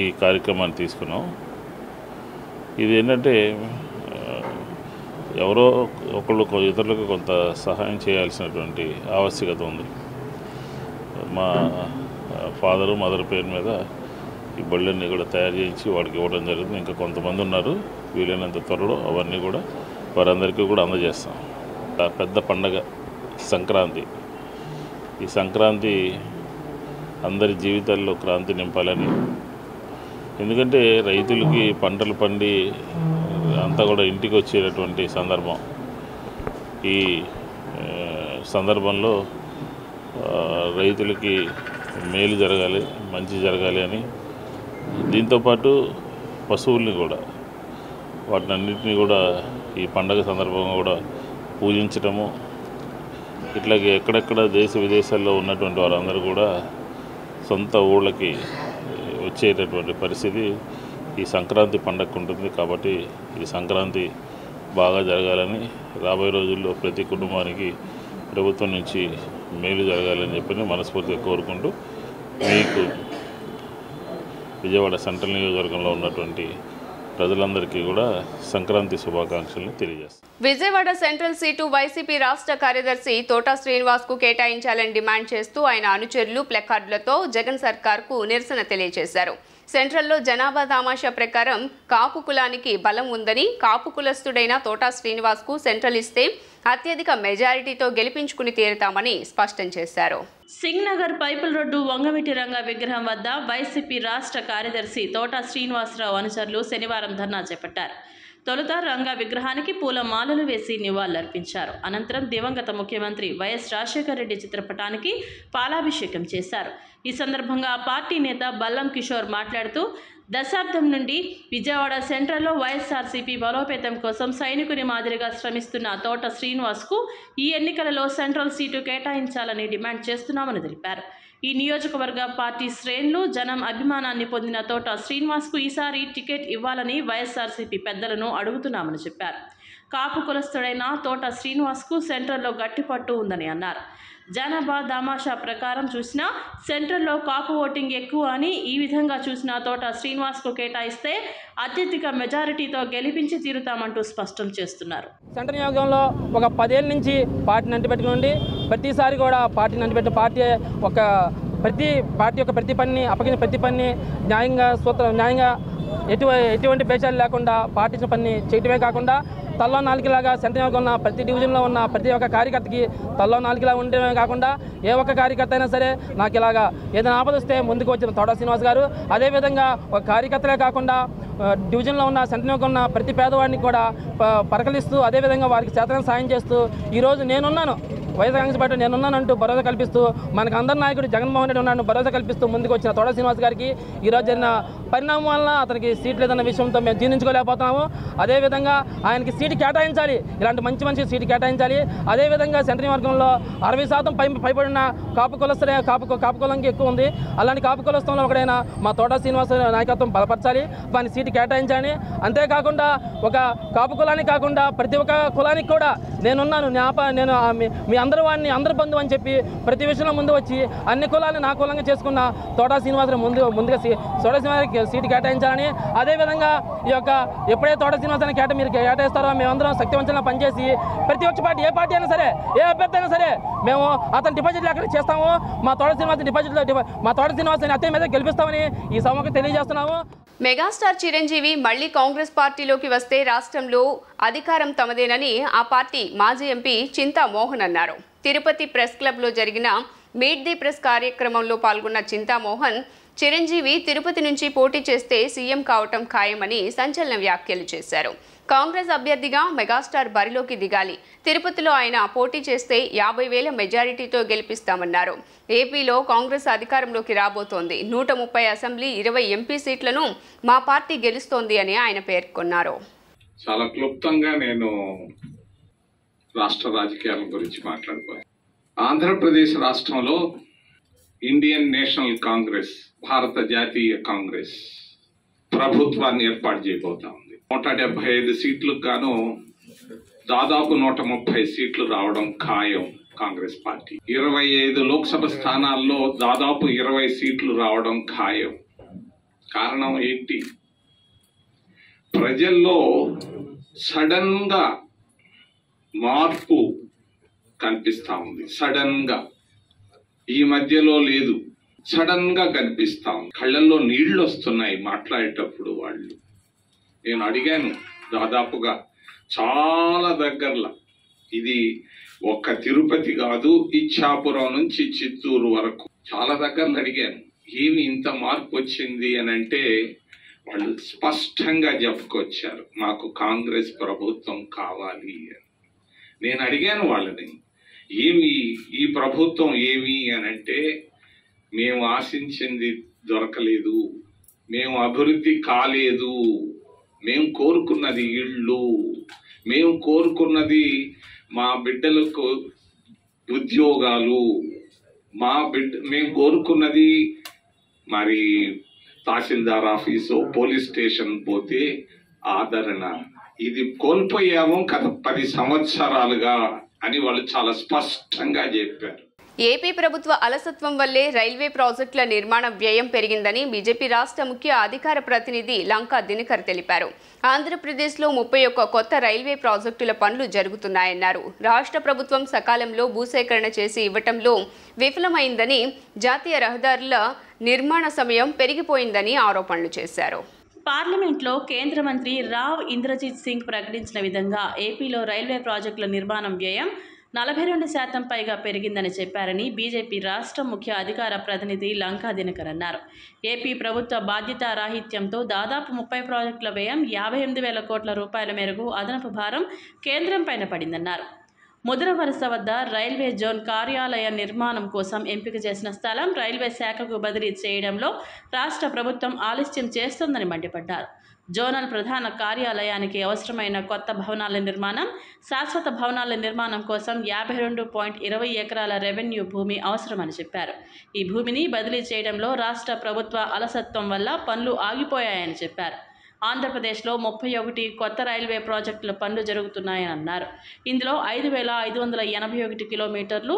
ఈ కార్యక్రమాన్ని తీసుకున్నాం. ఇది ఏంటంటే ఎవరో ఒకళ్ళు ఇతరులకు కొంత సహాయం చేయాల్సినటువంటి ఆవశ్యకత ఉంది. మా ఫాదరు మదర్ పేరు మీద ఈ బళ్ళన్నీ కూడా తయారు చేయించి వాడికి ఇవ్వడం జరుగుతుంది. ఇంకా కొంతమంది ఉన్నారు, వీలైనంత త్వరలో అవన్నీ కూడా వారందరికీ కూడా అందజేస్తాం. పెద్ద పండగ సంక్రాంతి. ఈ సంక్రాంతి అందరి జీవితాల్లో క్రాంతి నింపాలని, ఎందుకంటే రైతులకి పంటలు పండి అంతా కూడా ఇంటికి వచ్చేటటువంటి సందర్భం. ఈ సందర్భంలో రైతులకి మేలు జరగాలి, మంచి జరగాలి అని, దీంతోపాటు పశువుల్ని కూడా వాటినన్నింటినీ కూడా ఈ పండగ సందర్భంగా కూడా పూజించడము, ఇట్లాగే ఎక్కడెక్కడ దేశ విదేశాల్లో ఉన్నటువంటి వారందరూ కూడా సొంత ఊళ్ళకి వచ్చేటటువంటి పరిస్థితి ఈ సంక్రాంతి పండగ ఉంటుంది. కాబట్టి ఈ సంక్రాంతి బాగా జరగాలని, రాబోయే రోజుల్లో ప్రతి కుటుంబానికి ప్రభుత్వం నుంచి మేలు జరగాలని చెప్పి మనస్ఫూర్తిగా కోరుకుంటూ మీకు విజయవాడ సెంట్రల్ నియోజకవర్గంలో ఉన్నటువంటి ప్రజలందరికీ కూడా సంక్రాంతి శుభాకాంక్షలను తెలియజేస్తాను. విజయవాడ సెంట్రల్ సీటు వైసీపీ రాష్ట్ర కార్యదర్శి తోటా శ్రీనివాస్కు కేటాయించాలని డిమాండ్ చేస్తూ ఆయన అనుచరులు ప్లకార్డులతో జగన్ సర్కార్కు నిరసన తెలియజేశారు. సెంట్రల్లో జనాభా దామాషా ప్రకారం కాపు కులానికి బలం ఉందని, కాపు కులస్తుడైన తోటా శ్రీనివాస్కు సెంట్రల్ ఇస్తే అత్యధిక మెజారిటీతో గెలిపించుకుని తీరుతామని స్పష్టం చేశారు. సింగ్ నగర్ పైపుల్ రోడ్డు వంగవీటి రంగ విగ్రహం వద్ద వైసీపీ రాష్ట్ర కార్యదర్శి తోటా శ్రీనివాసరావు అనుచరులు శనివారం ధర్నా చేపట్టారు. తొలుత రంగా విగ్రహానికి పూల మాలలు వేసి నివాళులర్పించారు. అనంతరం దివంగత ముఖ్యమంత్రి వైఎస్ రాజశేఖర రెడ్డి చిత్రపటానికి పాలాభిషేకం చేశారు. ఈ సందర్భంగా పార్టీ నేత బల్లం కిషోర్ మాట్లాడుతూ, దశాబ్దం నుండి విజయవాడ సెంట్రల్లో వైఎస్ఆర్సీపీ బలోపేతం కోసం సైనికుని మాదిరిగా శ్రమిస్తున్న తోట శ్రీనివాస్కు ఈ ఎన్నికలలో సెంట్రల్ సీటు కేటాయించాలని డిమాండ్ చేస్తున్నామని తెలిపారు. ఈ నియోజకవర్గ పార్టీ శ్రేణులు జనం అభిమానాన్ని పొందిన తోట శ్రీనివాస్కు ఈసారి టికెట్ ఇవ్వాలని వైఎస్ఆర్సీపీ పెద్దలను అడుగుతున్నామని చెప్పారు. కాపు కులస్తుడైన తోట శ్రీనివాస్కు సెంట్రల్లో గట్టిపట్టు ఉందని అన్నారు. జనాభా దామాషా ప్రకారం చూసినా సెంట్రల్లో కాపు ఓటింగ్ ఎక్కువ అని, ఈ విధంగా చూసిన తోట శ్రీనివాస్కు కేటాయిస్తే అత్యధిక మెజారిటీతో గెలిపించి తీరుతామంటూ స్పష్టం చేస్తున్నారు. సెంట్రల్ నియోజకవర్గంలో ఒక 10 ఏళ్ళ నుంచి పార్టీని అంటిపెట్టుకుని ప్రతిసారి కూడా పార్టీని అంటిపెట్టిన పార్టీ ప్రతి పనిని అప్పగించిన ప్రతి పనిని న్యాయంగా ఎటువంటి భేషాలు లేకుండా పార్టీ పని చేయటమే కాకుండా తల్లో నాలుగులాగా సెంట్రల్ నియోజకవర్గంలో ఉన్న ప్రతి డివిజన్లో ఉన్న ప్రతి ఒక్క కార్యకర్తకి తల్లో నాలుగులా ఉండటమే కాకుండా ఏ ఒక్క కార్యకర్త అయినా సరే నాకు ఇలాగా ఏదైనా ఆపద వస్తే ముందుకు వచ్చిన తోటా శ్రీనివాస్ గారు, అదేవిధంగా ఒక కార్యకర్తలే కాకుండా డివిజన్లో ఉన్న సెంట్రల్ నియోజకవర్గంలో ఉన్న ప్రతి పేదవాడిని కూడా పరకలిస్తూ, అదేవిధంగా వారికి చేతన సాయం చేస్తూ ఈరోజు నేనున్నాను, వైఎస్ఆర్ కాంగ్రెస్ పార్టీ నేనున్నానంటూ భరోసా కల్పిస్తూ, మనకు అందరి నాయకుడు జగన్మోహన్ రెడ్డి ఉన్నాడు భరోసా కల్పిస్తూ ముందుకు వచ్చిన తోటా శ్రీనివాస్ గారికి ఈరోజు జరిగిన పరిణామం వలన అతనికి సీట్ లేదన్న విషయంతో మేము జీర్ణించుకోలేకపోతున్నాము. అదేవిధంగా ఆయనకి సీటు కేటాయించాలి, ఇలాంటి మంచి సీటు కేటాయించాలి. అదేవిధంగా సెంట్రల్ నియోజకవర్గంలో 60% పైబడిన కాపు కులస్తులే కాపు కులంకి ఎక్కువ ఉంది. అలాంటి కాపు కులస్థంలో ఒకడైనా మా తోటా శ్రీనివాస్ నాయకత్వం బలపరచాలి, వాని సీటు కేటాయించాలి. అంతేకాకుండా ఒక కాపు కులానికి కాకుండా ప్రతి ఒక్క కులానికి కూడా నేనున్నాను, నేను మీ అందరూ వాడిని అందరి బంధువు అని చెప్పి ప్రతి విషయంలో ముందు వచ్చి అన్ని కులాలను నా కులంగా చేసుకున్న తోటా శ్రీనివాసరావు ముందుగా తోటా శ్రీనివాసరావు సీటు కేటాయించాలని, అదేవిధంగా ఈ యొక్క ఎప్పుడైతే తోటా శ్రీనివాసరావు మీరు కేటాయిస్తారో మేమందరం శక్తివంతంగా పనిచేసి ప్రతి ఒక్క పార్టీ ఏ పార్టీ అయినా సరే ఏ అభ్యర్థి అయినా సరే మేము అతని డిపాజిట్లు ఎక్కడ చేస్తాము, మా తోటా శ్రీనివాసరావు అత్యంత మీద గెలిపిస్తామని ఈ సభకు తెలియజేస్తున్నాము. మెగాస్టార్ చిరంజీవి మళ్లీ కాంగ్రెస్ పార్టీలోకి వస్తే రాష్ట్రంలో అధికారం తమదేనని ఆ పార్టీ మాజీ ఎంపీ చింతా మోహన్ అన్నారు. తిరుపతి ప్రెస్ క్లబ్లో జరిగిన మీట్ ది ప్రెస్ కార్యక్రమంలో పాల్గొన్న చింతా మోహన్, చిరంజీవి తిరుపతి నుంచి పోటీ చేస్తే సీఎం కావటం ఖాయమని సంచలన వ్యాఖ్యలు చేశారు. కాంగ్రెస్ అభ్యర్థిగా మెగాస్టార్ బరిలోకి దిగాలి, తిరుపతిలో ఆయన పోటీ చేస్తే 50,000 మెజారిటీతో గెలిపిస్తామన్నారు. ఏపీలో కాంగ్రెస్ అధికారంలోకి రాబోతోంది, 130 అసెంబ్లీ 20 ఎంపీ సీట్లను మా పార్టీ గెలుస్తోంది అని ఆయన పేర్కొన్నారు. చాలా క్లుప్తంగా నేను రాష్ట్ర రాజకీయాల గురించి మాట్లాడుకోవాలి. ఆంధ్రప్రదేశ్ రాష్ట్రంలో ఇండియన్ నేషనల్ కాంగ్రెస్, భారత జాతీయ కాంగ్రెస్ ప్రభుత్వాన్ని ఏర్పాటు చేయబోతా ఉంది. 175 సీట్లకు గాను దాదాపు 130 సీట్లు రావడం ఖాయం. కాంగ్రెస్ పార్టీ 25 లోక్సభ స్థానాల్లో దాదాపు 20 సీట్లు రావడం ఖాయం. కారణం ఏంటి? ప్రజల్లో సడన్ గా మార్పు కనిపిస్తా ఉంది. సడన్ గా, ఈ మధ్యలో లేదు, సడన్ గా కనిపిస్తా ఉంది. కళ్ళల్లో నీళ్లు వస్తున్నాయి మాట్లాడేటప్పుడు వాళ్ళు. నేను అడిగాను దాదాపుగా చాలా దగ్గరలో, ఇది ఒక్క తిరుపతి కాదు, ఇచ్చాపురం నుంచి చిత్తూరు వరకు చాలా దగ్గరలో అడిగాను, ఏమి ఇంత మార్పు వచ్చింది అని అంటే వాళ్ళు స్పష్టంగా చెప్పుకొచ్చారు, మాకు కాంగ్రెస్ ప్రభుత్వం కావాలి అని. నేను అడిగాను వాళ్ళని, ఏమి ఈ ప్రభుత్వం ఏమి అని అంటే, మేము ఆశించింది దొరకలేదు, మేము అభివృద్ధి కాలేదు, మేము కోరుకున్నది ఇళ్ళు, మేము కోరుకున్నది మా బిడ్డలకు ఉద్యోగాలు, మేము కోరుకున్నది మరి తహసీల్దార్ ఆఫీసు, పోలీస్ స్టేషన్ పోతే ఆదరణ. ఇది కోల్పోయాము గత 10 సంవత్సరాలుగా అని వాళ్ళు చాలా స్పష్టంగా చెప్పారు. ఏపీ ప్రభుత్వ అలసత్వం వల్లే రైల్వే ప్రాజెక్టుల నిర్మాణ వ్యయం పెరిగిందని బీజేపీ రాష్ట్ర ముఖ్య అధికార ప్రతినిధి లంకా దినకర్ తెలిపారు. ఆంధ్రప్రదేశ్లో 31 కొత్త రైల్వే ప్రాజెక్టుల పనులు జరుగుతున్నాయన్నారు. రాష్ట్ర ప్రభుత్వం సకాలంలో భూసేకరణ చేసి ఇవ్వటంలో విఫలమైందని, జాతీయ రహదారుల నిర్మాణ సమయం పెరిగిపోయిందని ఆరోపణలు చేశారు. పార్లమెంట్లో కేంద్ర మంత్రి రావ్ ఇంద్రజిత్ సింగ్ ప్రకటించిన విధంగా ఏపీలో రైల్వే ప్రాజెక్టుల నిర్మాణం వ్యయం 42% పైగా పెరిగిందని చెప్పారని బీజేపీ రాష్ట్ర ముఖ్య అధికార ప్రతినిధి లంకా దినకర్ అన్నారు. ఏపీ ప్రభుత్వ బాధ్యతారాహిత్యంతో దాదాపు 30 ప్రాజెక్టుల వ్యయం 58,000 కోట్ల రూపాయల మేరకు అదనపు భారం కేంద్రంపైన పడిందన్నారు. ముద్ర వరుస వద్ద రైల్వే జోన్ కార్యాలయ నిర్మాణం కోసం ఎంపిక చేసిన స్థలం రైల్వే శాఖకు బదిలీ చేయడంలో రాష్ట్ర ప్రభుత్వం ఆలస్యం చేస్తోందని మండిపడ్డారు. జోనల్ ప్రధాన కార్యాలయానికి అవసరమైన కొత్త భవనాల నిర్మాణం, శాశ్వత భవనాల నిర్మాణం కోసం 52.20 ఎకరాల రెవెన్యూ భూమి అవసరమని చెప్పారు. ఈ భూమిని బదిలీ చేయడంలో రాష్ట్ర ప్రభుత్వ అలసత్వం వల్ల పనులు ఆగిపోయాయని చెప్పారు. ఆంధ్రప్రదేశ్లో 31 కొత్త రైల్వే ప్రాజెక్టుల పనులు జరుగుతున్నాయని అన్నారు. ఇందులో 5,581 కిలోమీటర్లు,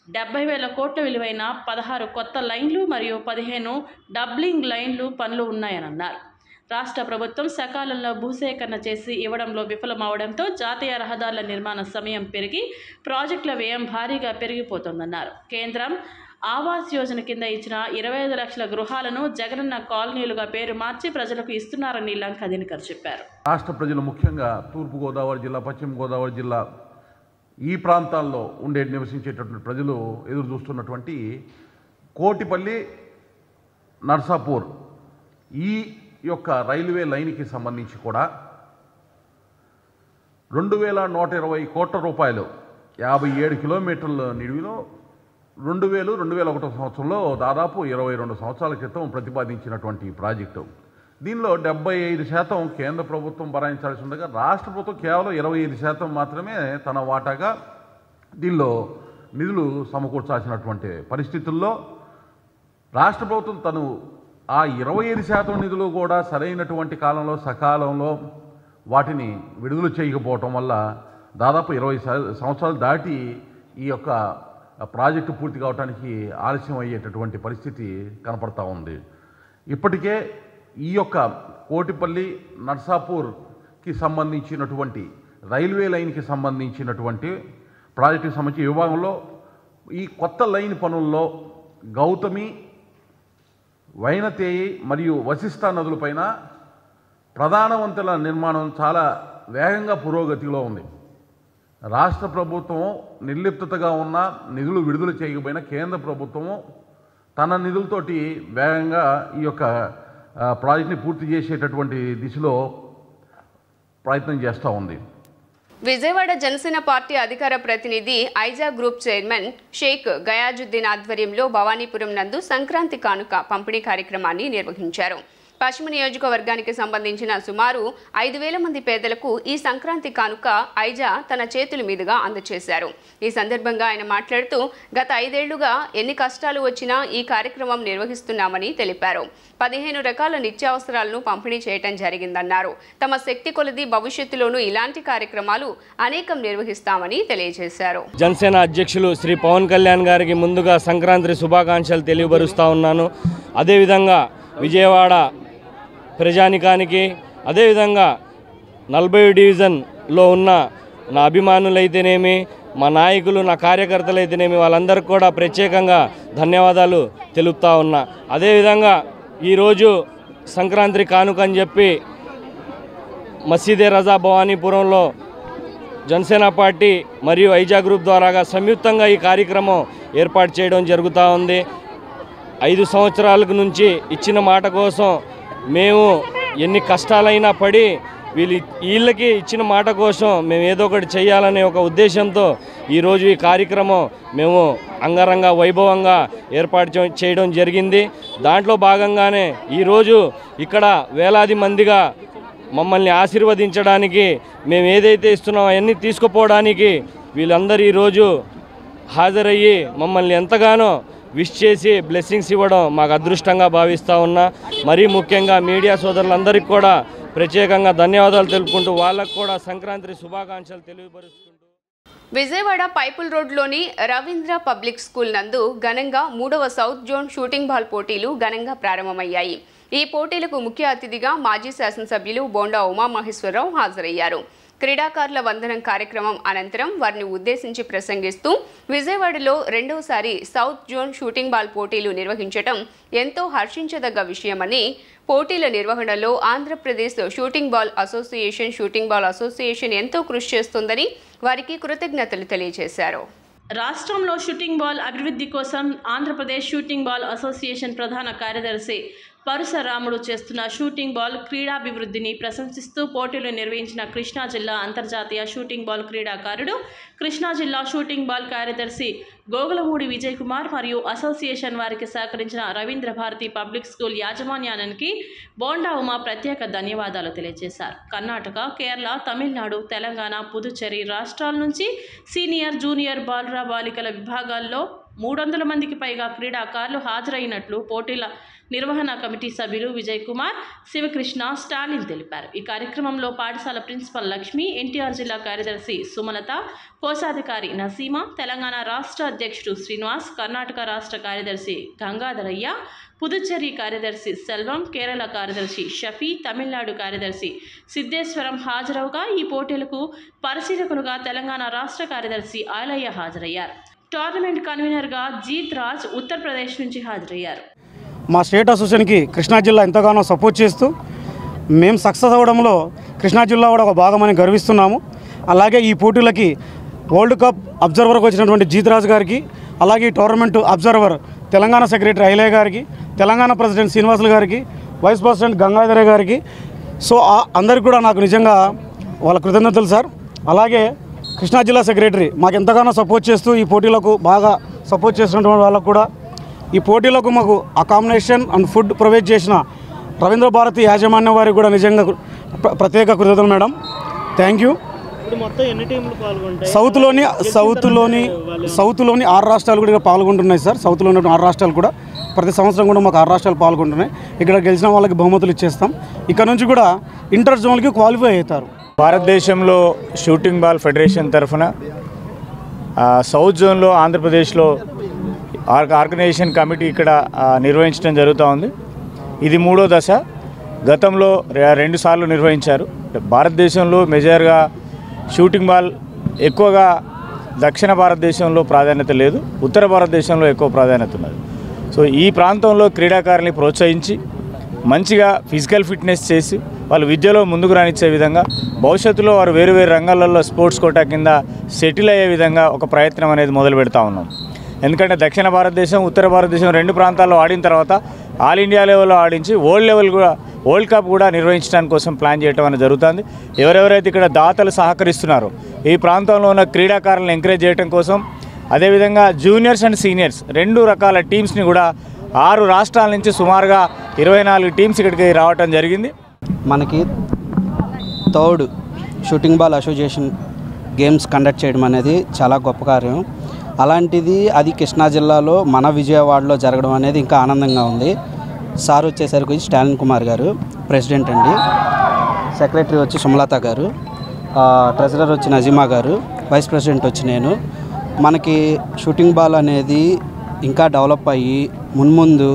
70,000 కోట్ల విలువైన 16 కొత్త లైన్లు మరియు 15 డబ్లింగ్ లైన్లు పనులు ఉన్నాయని అన్నారు. రాష్ట్ర ప్రభుత్వం సకాలంలో భూసేకరణ చేసి ఇవ్వడంలో విఫలమవడంతో జాతీయ రహదారుల నిర్మాణ సమయం పెరిగి ప్రాజెక్టుల వ్యయం భారీగా పెరిగిపోతోందన్నారు. కేంద్రం ఆవాస్ యోజన కింద ఇచ్చిన 25 లక్షల గృహాలను జగనన్న కాలనీలుగా పేరు మార్చి ప్రజలకు ఇస్తున్నారని లంకా దినకర్ చెప్పారు. రాష్ట్ర ప్రజలు ముఖ్యంగా తూర్పుగోదావరి జిల్లా, పశ్చిమ గోదావరి జిల్లా ఈ ప్రాంతాల్లో నివసించేటటువంటి ప్రజలు ఎదురు చూస్తున్నటువంటి కోటిపల్లి నర్సాపూర్ ఈ యొక్క రైల్వే లైన్కి సంబంధించి కూడా 2,120 కోట్ల రూపాయలు 57 కిలోమీటర్ల నిడివిలో 2001 సంవత్సరంలో దాదాపు 22 సంవత్సరాల క్రితం ప్రతిపాదించినటువంటి ప్రాజెక్టు. దీనిలో 75% కేంద్ర ప్రభుత్వం భరాయించాల్సి ఉండగా రాష్ట్ర ప్రభుత్వం కేవలం 25% మాత్రమే తన వాటాగా దీనిలో నిధులు సమకూర్చాల్సినటువంటి పరిస్థితుల్లో రాష్ట్ర ప్రభుత్వం తను ఆ 25% నిధులు కూడా సరైనటువంటి కాలంలో సకాలంలో వాటిని విడుదల చేయకపోవటం వల్ల దాదాపు 20 సంవత్సరాలు దాటి ఈ యొక్క ప్రాజెక్టు పూర్తి కావడానికి ఆలస్యం అయ్యేటటువంటి పరిస్థితి కనపడతా ఉంది. ఇప్పటికే ఈ యొక్క కోటిపల్లి నర్సాపూర్కి సంబంధించినటువంటి రైల్వే లైన్కి సంబంధించినటువంటి ప్రాజెక్టుకి సంబంధించి విభాగంలో ఈ కొత్త లైన్ పనుల్లో గౌతమి, వైనతేయి మరియు వశిష్ఠ నదులపైన ప్రధాన వంతెన నిర్మాణం చాలా వేగంగా పురోగతిలో ఉంది. రాష్ట్ర ప్రభుత్వం నిర్లిప్తతగా ఉన్న నిధులు విడుదల చేయకపోయినా కేంద్ర ప్రభుత్వము తన నిధులతోటి వేగంగా ఈ యొక్క ప్రాజెక్ట్ని పూర్తి చేసేటటువంటి దిశలో ప్రయత్నం చేస్తూ ఉంది. విజయవాడ జనసేన పార్టీ అధికార ప్రతినిధి ఐజా గ్రూప్ చైర్మన్ షేక్ గయాజుద్దీన్ ఆధ్వర్యంలో భవానీపురం నందు సంక్రాంతి కానుక పంపిణీ కార్యక్రమాన్ని నిర్వహించారు. పశ్చిమ నియోజకవర్గానికి సంబంధించిన సుమారు 5,000 మంది పేదలకు ఈ సంక్రాంతి కానుక ఐజా తన చేతుల మీదుగా అందజేశారు. ఈ సందర్భంగా ఆయన మాట్లాడుతూ గత 5 ఏళ్లుగా ఎన్ని కష్టాలు వచ్చినా ఈ కార్యక్రమం నిర్వహిస్తున్నామని తెలిపారు. 15 రకాల నిత్యావసరాలను పంపిణీ చేయడం జరిగిందన్నారు. తమ శక్తి కొలది భవిష్యత్తులోనూ ఇలాంటి కార్యక్రమాలు అనేకం నిర్వహిస్తామని తెలియజేశారు. జనసేన అధ్యక్షులు శ్రీ పవన్ కళ్యాణ్ గారికి ముందుగా సంక్రాంతి శుభాకాంక్షలు తెలియపరుస్తా ఉన్నాను. అదేవిధంగా విజయవాడ ప్రజానికానికి, అదేవిధంగా 40 డివిజన్లో ఉన్న నా అభిమానులైతేనేమి, మా నాయకులు, నా కార్యకర్తలైతేనేమి వాళ్ళందరికీ కూడా ప్రత్యేకంగా ధన్యవాదాలు తెలుపుతా ఉన్నా. అదేవిధంగా ఈరోజు సంక్రాంతి కానుక అని చెప్పి మసీదే రజా భవానీపురంలో జనసేన పార్టీ మరియు ఐజా గ్రూప్ ద్వారాగా సంయుక్తంగా ఈ కార్యక్రమం ఏర్పాటు చేయడం జరుగుతూ ఉంది. 5 సంవత్సరాల నుంచి ఇచ్చిన మాట కోసం మేము ఎన్ని కష్టాలైనా పడి వీళ్ళకి ఇచ్చిన మాట కోసం మేము ఏదో ఒకటి చేయాలనే ఒక ఉద్దేశంతో ఈరోజు ఈ కార్యక్రమం మేము అంగరంగ వైభవంగా ఏర్పాటు చేయడం జరిగింది. దాంట్లో భాగంగానే ఈరోజు ఇక్కడ వేలాది మందిగా మమ్మల్ని ఆశీర్వదించడానికి, మేము ఏదైతే ఇస్తున్నామో అవన్నీ తీసుకుపోవడానికి వీళ్ళందరూ ఈరోజు హాజరయ్యి మమ్మల్ని ఎంతగానో విష్ చేసి బ్లెస్సింగ్స్ ఇవ్వడం మాకు అదృష్టంగా భావిస్తూ ఉన్నా. మరీ ముఖ్యంగా మీడియా సోదరులందరికీ కూడా ప్రత్యేకంగా ధన్యవాదాలు తెలుపుకుంటూ వాళ్ళకు కూడా సంక్రాంతి శుభాకాంక్షలు తెలియపరుచుకుంటూ విజయవాడ పైపుల్ రోడ్లోని రవీంద్ర పబ్లిక్ స్కూల్ నందు ఘనంగా 3వ సౌత్ జోన్ షూటింగ్ బాల్ పోటీలు ఘనంగా ప్రారంభమయ్యాయి. ఈ పోటీలకు ముఖ్య అతిథిగా మాజీ శాసనసభ్యులు బోండా ఉమామహేశ్వరరావు హాజరయ్యారు. క్రీడాకారుల వందనం కార్యక్రమం అనంతరం వారిని ఉద్దేశించి ప్రసంగిస్తూ విజయవాడలో రెండవసారి సౌత్ జోన్ షూటింగ్ బాల్ పోటీలు నిర్వహించడం ఎంతో హర్షించదగ్గ విషయమని, పోటీల నిర్వహణలో ఆంధ్రప్రదేశ్ షూటింగ్ బాల్ అసోసియేషన్ ఎంతో కృషి చేస్తుందని వారికి కృతజ్ఞతలు తెలియజేశారు. రాష్ట్రంలో షూటింగ్ బాల్ అభివృద్ధి కోసం ఆంధ్రప్రదేశ్ షూటింగ్ బాల్ అసోసియేషన్ ప్రధాన కార్యదర్శి పరుశరాముడు చేస్తున్న షూటింగ్ బాల్ క్రీడాభివృద్ధిని ప్రశంసిస్తూ పోటీలు నిర్వహించిన కృష్ణా జిల్లా అంతర్జాతీయ షూటింగ్ బాల్ క్రీడాకారుడు, కృష్ణా జిల్లా షూటింగ్ బాల్ కార్యదర్శి గోగులమూడి విజయ్ కుమార్ మరియు అసోసియేషన్ వారికి సహకరించిన రవీంద్ర భారతి పబ్లిక్ స్కూల్ యాజమాన్యానికి బోండా ఉమా ప్రత్యేక ధన్యవాదాలు తెలియజేశారు. కర్ణాటక, కేరళ, తమిళనాడు, తెలంగాణ, పుదుచ్చేరి రాష్ట్రాల నుంచి సీనియర్, జూనియర్ బాలుర బాలికల విభాగాల్లో 300 మందికి పైగా క్రీడాకారులు హాజరైనట్లు పోటీల నిర్వహణ కమిటీ సభ్యులు విజయ్ కుమార్, శివకృష్ణ, స్టాలిన్ తెలిపారు. ఈ కార్యక్రమంలో పాఠశాల ప్రిన్సిపల్ లక్ష్మి, ఎన్టీఆర్ జిల్లా కార్యదర్శి సుమలత, కోశాధికారి నసీమా, తెలంగాణ రాష్ట్ర అధ్యక్షుడు శ్రీనివాస్, కర్ణాటక రాష్ట్ర కార్యదర్శి గంగాధరయ్య, పుదుచ్చేరి కార్యదర్శి సెల్వం, కేరళ కార్యదర్శి షఫీ, తమిళనాడు కార్యదర్శి సిద్ధేశ్వరం హాజరవుగా ఈ పోటీలకు పరిశీలకులుగా తెలంగాణ రాష్ట్ర కార్యదర్శి ఆలయ్య హాజరయ్యారు. టోర్నమెంట్ కన్వీనర్గా జీత్ రాజ్ ఉత్తరప్రదేశ్ నుంచి హాజరయ్యారు. మా స్టేట్ అసోసియేషన్కి కృష్ణా జిల్లా ఎంతగానో సపోర్ట్ చేస్తూ మేము సక్సెస్ అవ్వడంలో కృష్ణా జిల్లా కూడా ఒక భాగమని గర్విస్తున్నాము. అలాగే ఈ పోటీలకి వరల్డ్ కప్ అబ్జర్వర్కి వచ్చినటువంటి జీత్ రాజ్ గారికి, అలాగే ఈ tournament observer Telangana secretary Ailaiah గారికి, తెలంగాణ ప్రెసిడెంట్ శ్రీనివాసులు గారికి, వైస్ ప్రెసిడెంట్ గంగాధర గారికి, సో అందరికీ కూడా నాకు నిజంగా వాళ్ళ కృతజ్ఞతలు సార్. అలాగే కృష్ణా జిల్లా సెక్రటరీ మాకు ఎంతగానో సపోర్ట్ చేస్తూ ఈ పోటీలకు బాగా సపోర్ట్ చేస్తున్నటువంటి వాళ్ళకు కూడా, ఈ పోటీలకు మాకు అకామిడేషన్ అండ్ ఫుడ్ ప్రొవైడ్ చేసిన రవీంద్ర భారతి యాజమాన్యం వారికి కూడా నిజంగా ప్రత్యేక కృతజ్ఞతలు మేడం. Thank you. సౌత్లోని 6 రాష్ట్రాలు కూడా పాల్గొంటున్నాయి సార్. సౌత్లోని 6 రాష్ట్రాలు కూడా ప్రతి సంవత్సరం కూడా మాకు 6 రాష్ట్రాలు పాల్గొంటున్నాయి. ఇక్కడ గెలిచిన వాళ్ళకి బహుమతులు ఇచ్చేస్తాం. ఇక్కడ నుంచి కూడా ఇంటర్ జోన్కి క్వాలిఫై అవుతారు. భారతదేశంలో షూటింగ్ బాల్ ఫెడరేషన్ తరఫున సౌత్ జోన్లో ఆంధ్రప్రదేశ్లో ఆర్గనైజేషన్ కమిటీ ఇక్కడ నిర్వహించడం జరుగుతూ ఉంది. ఇది 3వ దశ. గతంలో 2 సార్లు నిర్వహించారు. భారతదేశంలో మేజర్గా షూటింగ్ బాల్ ఎక్కువగా దక్షిణ భారతదేశంలో ప్రాధాన్యత లేదు, ఉత్తర భారతదేశంలో ఎక్కువ ప్రాధాన్యత ఉన్నది. సో ఈ ప్రాంతంలో క్రీడాకారుల్ని ప్రోత్సహించి మంచిగా ఫిజికల్ ఫిట్నెస్ చేసి వాళ్ళు విద్యలో ముందుకు రానిచ్చే విధంగా, భవిష్యత్తులో వారు వేరు వేరు రంగాలలో స్పోర్ట్స్ కోటా కింద సెటిల్ అయ్యే విధంగా ఒక ప్రయత్నం అనేది మొదలు పెడతా ఉన్నాం. ఎందుకంటే దక్షిణ భారతదేశం, ఉత్తర భారతదేశం 2 ప్రాంతాల్లో ఆడిన తర్వాత ఆల్ ఇండియా లెవెల్లో ఆడించి వరల్డ్ కప్ కూడా నిర్వహించడానికి కోసం ప్లాన్ చేయడం అనేది జరుగుతుంది. ఎవరెవరైతే ఇక్కడ దాతలు సహకరిస్తున్నారో ఈ ప్రాంతంలో ఉన్న క్రీడాకారులను ఎంకరేజ్ చేయడం కోసం, అదేవిధంగా జూనియర్స్ అండ్ సీనియర్స్ 2 రకాల టీమ్స్ని కూడా 6 రాష్ట్రాల నుంచి సుమారుగా 24 టీమ్స్ ఇక్కడికి రావటం జరిగింది. మనకి third shooting ball association games conduct చేయడం అనేది చాలా గొప్ప కార్యం. అలాంటిది అది కృష్ణా జిల్లాలో మన విజయవాడలో జరగడం అనేది ఇంకా ఆనందంగా ఉంది. సార్ వచ్చేసరికి స్టాలిన్ కుమార్ గారు ప్రెసిడెంట్ అండి, సెక్రటరీ వచ్చి సుమలత గారు, ట్రెజరర్ వచ్చి నజీమా గారు, వైస్ ప్రెసిడెంట్ వచ్చి నేను. మనకి షూటింగ్ బాల్ అనేది ఇంకా డెవలప్ అయ్యి మున్ముందు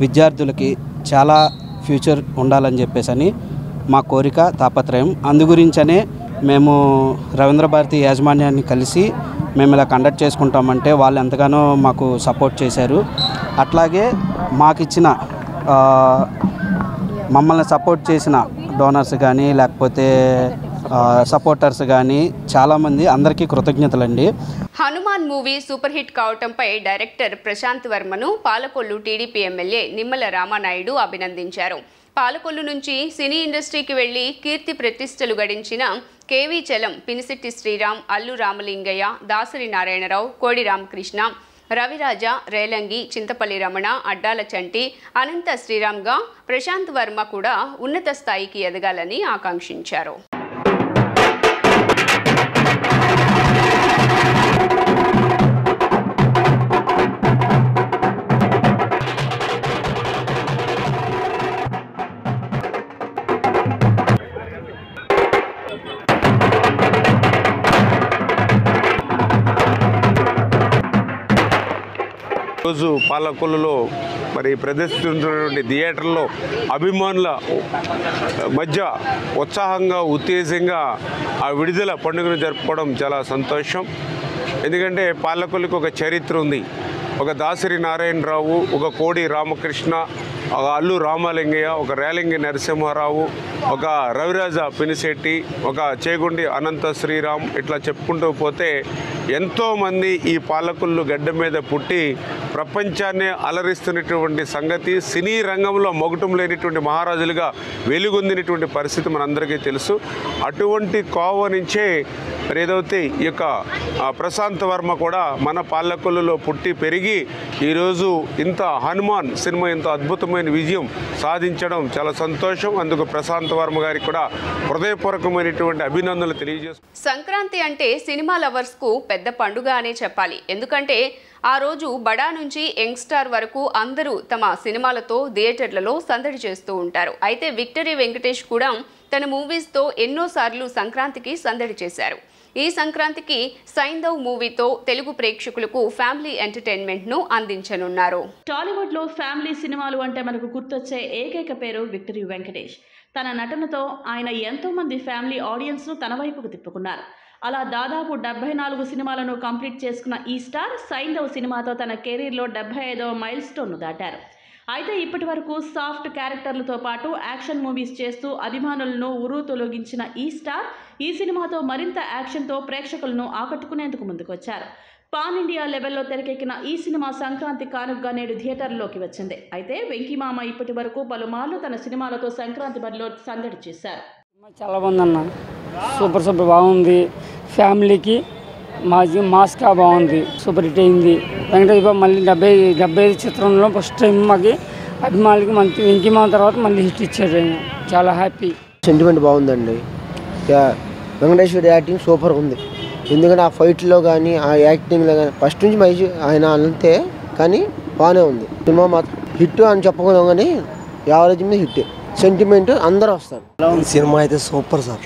విద్యార్థులకి చాలా ఫ్యూచర్ ఉండాలని చెప్పేసి మా కోరిక, తాపత్రయం. అందుగురించనే మేము రవీంద్ర భారతి యాజమాన్యాన్ని కలిసి మేము ఇలా కండక్ట్ చేసుకుంటామంటే వాళ్ళు ఎంతగానో మాకు సపోర్ట్ చేశారు. అట్లాగే మాకిచ్చిన మమ్మల్ని సపోర్ట్ చేసిన డోనర్స్ కానీ లేకపోతే సపోర్టర్స్ కానీ చాలామంది, అందరికీ కృతజ్ఞతలండి. హనుమాన్ మూవీ సూపర్ హిట్ కావటంపై డైరెక్టర్ ప్రశాంత్ వర్మను పాలకొల్లు టీడీపీ ఎమ్మెల్యే నిమ్మల రామానాయుడు అభినందించారు. పాలకొల్లు నుంచి సినీ ఇండస్ట్రీకి వెళ్లి కీర్తి ప్రతిష్టలు గడించిన కేవీ చలం, పినిశెట్టి శ్రీరామ్, అల్లు రామలింగయ్య, దాసరి నారాయణరావు, కోడి రామకృష్ణ, రవిరాజ, రేలంగి, చింతపల్లి రమణ, అడ్డాల చంటి, అనంత శ్రీరామ్గా ప్రశాంత్ వర్మ కూడా ఉన్నత స్థాయికి ఎదగాలని ఆకాంక్షించారు. రోజు పాలకొల్లులో మరి ప్రదర్శిస్తున్నటువంటి థియేటర్లో అభిమానుల మధ్య ఉత్సాహంగా ఉత్తేజంగా ఆ విడుదల పండుగను జరుపుకోవడం చాలా సంతోషం. ఎందుకంటే పాలకొల్లుకి ఒక చరిత్ర ఉంది. ఒక దాసరి నారాయణరావు, ఒక కోడి రామకృష్ణ, ఒక అల్లు రామలింగయ్య, ఒక రేలింగి నరసింహారావు, ఒక రవిరాజ పినిశెట్టి, ఒక చేగుండి అనంత శ్రీరామ్, ఇట్లా చెప్పుకుంటూ పోతే ఎంతోమంది ఈ పాలకొల్లు గడ్డ మీద పుట్టి ప్రపంచాన్ని అలరిస్తున్నటువంటి సంగతి, సినీ రంగంలో మొగటం లేనిటువంటి మహారాజులుగా వెలుగొందినటువంటి పరిస్థితి మనందరికీ తెలుసు. అటువంటి కోవ నుంచే ఏదైతే ఈ యొక్క ప్రశాంత్ వర్మ కూడా మన పాలకొల్లులో పుట్టి పెరిగి ఈరోజు ఇంత హనుమాన్ సినిమా ఇంత అద్భుతమైన విజయం సాధించడం చాలా సంతోషం. అందుకు ప్రశాంత్ వర్మ గారికి కూడా హృదయపూర్వకమైనటువంటి అభినందనలు తెలియజేస్తున్నాను. సంక్రాంతి అంటే సినిమా లవర్స్ కు పెద్ద పండుగ అనే చెప్పాలి. ఎందుకంటే ఆ రోజు బడా నుంచి యంగ్స్టార్ వరకు అందరూ తమ సినిమాలతో థియేటర్లలో సందడి చేస్తూ ఉంటారు. అయితే విక్టరీ వెంకటేష్ కూడా తన మూవీస్తో ఎన్నోసార్లు సంక్రాంతికి సందడి చేశారు. ఈ సంక్రాంతికి సైంధవ్ మూవీతో తెలుగు ప్రేక్షకులకు ఫ్యామిలీ ఎంటర్టైన్మెంట్ను అందించనున్నారు. టాలీవుడ్లో ఫ్యామిలీ సినిమాలు అంటే మనకు గుర్తొచ్చే ఏకైక పేరు విక్టరీ వెంకటేష్. తన నటనతో ఆయన ఎంతోమంది ఫ్యామిలీ ఆడియన్స్ను తన వైపుకు తిప్పుకున్నారు. అలా దాదాపు 74 సినిమాలను కంప్లీట్ చేసుకున్న ఈ స్టార్ సైంధవ్ సినిమాతో తన కెరీర్లో 75వ మైల్ స్టోన్ను దాటారు. అయితే ఇప్పటి వరకు సాఫ్ట్ క్యారెక్టర్లతో పాటు యాక్షన్ మూవీస్ చేస్తూ అభిమానులను ఉరు తొలగించిన ఈ స్టార్ ఈ సినిమాతో మరింత యాక్షన్తో ప్రేక్షకులను ఆకట్టుకునేందుకు ముందుకొచ్చారు. పాన్ ఇండియా లెవెల్లో తెరకెక్కిన ఈ సినిమా సంక్రాంతి కానుకగా నేడు థియేటర్లోకి వచ్చింది. అయితే వెంకీమామ ఇప్పటి వరకు పలుమార్లు తన సినిమాలతో సంక్రాంతి బరిలో సందడి చేశారు. చాలా బాగుందన్న, సూపర్ బాగుంది. ఫ్యామిలీకి మాస్గా బాగుంది, సూపర్ హిట్ అయింది. వెంకటేష్ బాబు మళ్ళీ 75 చిత్రంలో ఫస్ట్ టైం మాకు అభిమానులకి మంచి వెంకీమామ తర్వాత మళ్ళీ హిట్ ఇచ్చాడు. ఆయన చాలా హ్యాపీ. సెంటిమెంట్ బాగుందండి. వెంకటేశ్వరి యాక్టింగ్ సూపర్ ఉంది. ఎందుకంటే ఆ ఫైట్లో కానీ ఆ యాక్టింగ్లో కానీ ఫస్ట్ నుంచి మంచి ఆయన అంతే, కానీ బాగానే ఉంది. సినిమా మాత్రం హిట్ అని చెప్పుకున్నాం, కానీ యావరేజ్ మీద హిట్. సెంటిమెంట్ అందరూ వస్తారు. సినిమా అయితే సూపర్ సార్.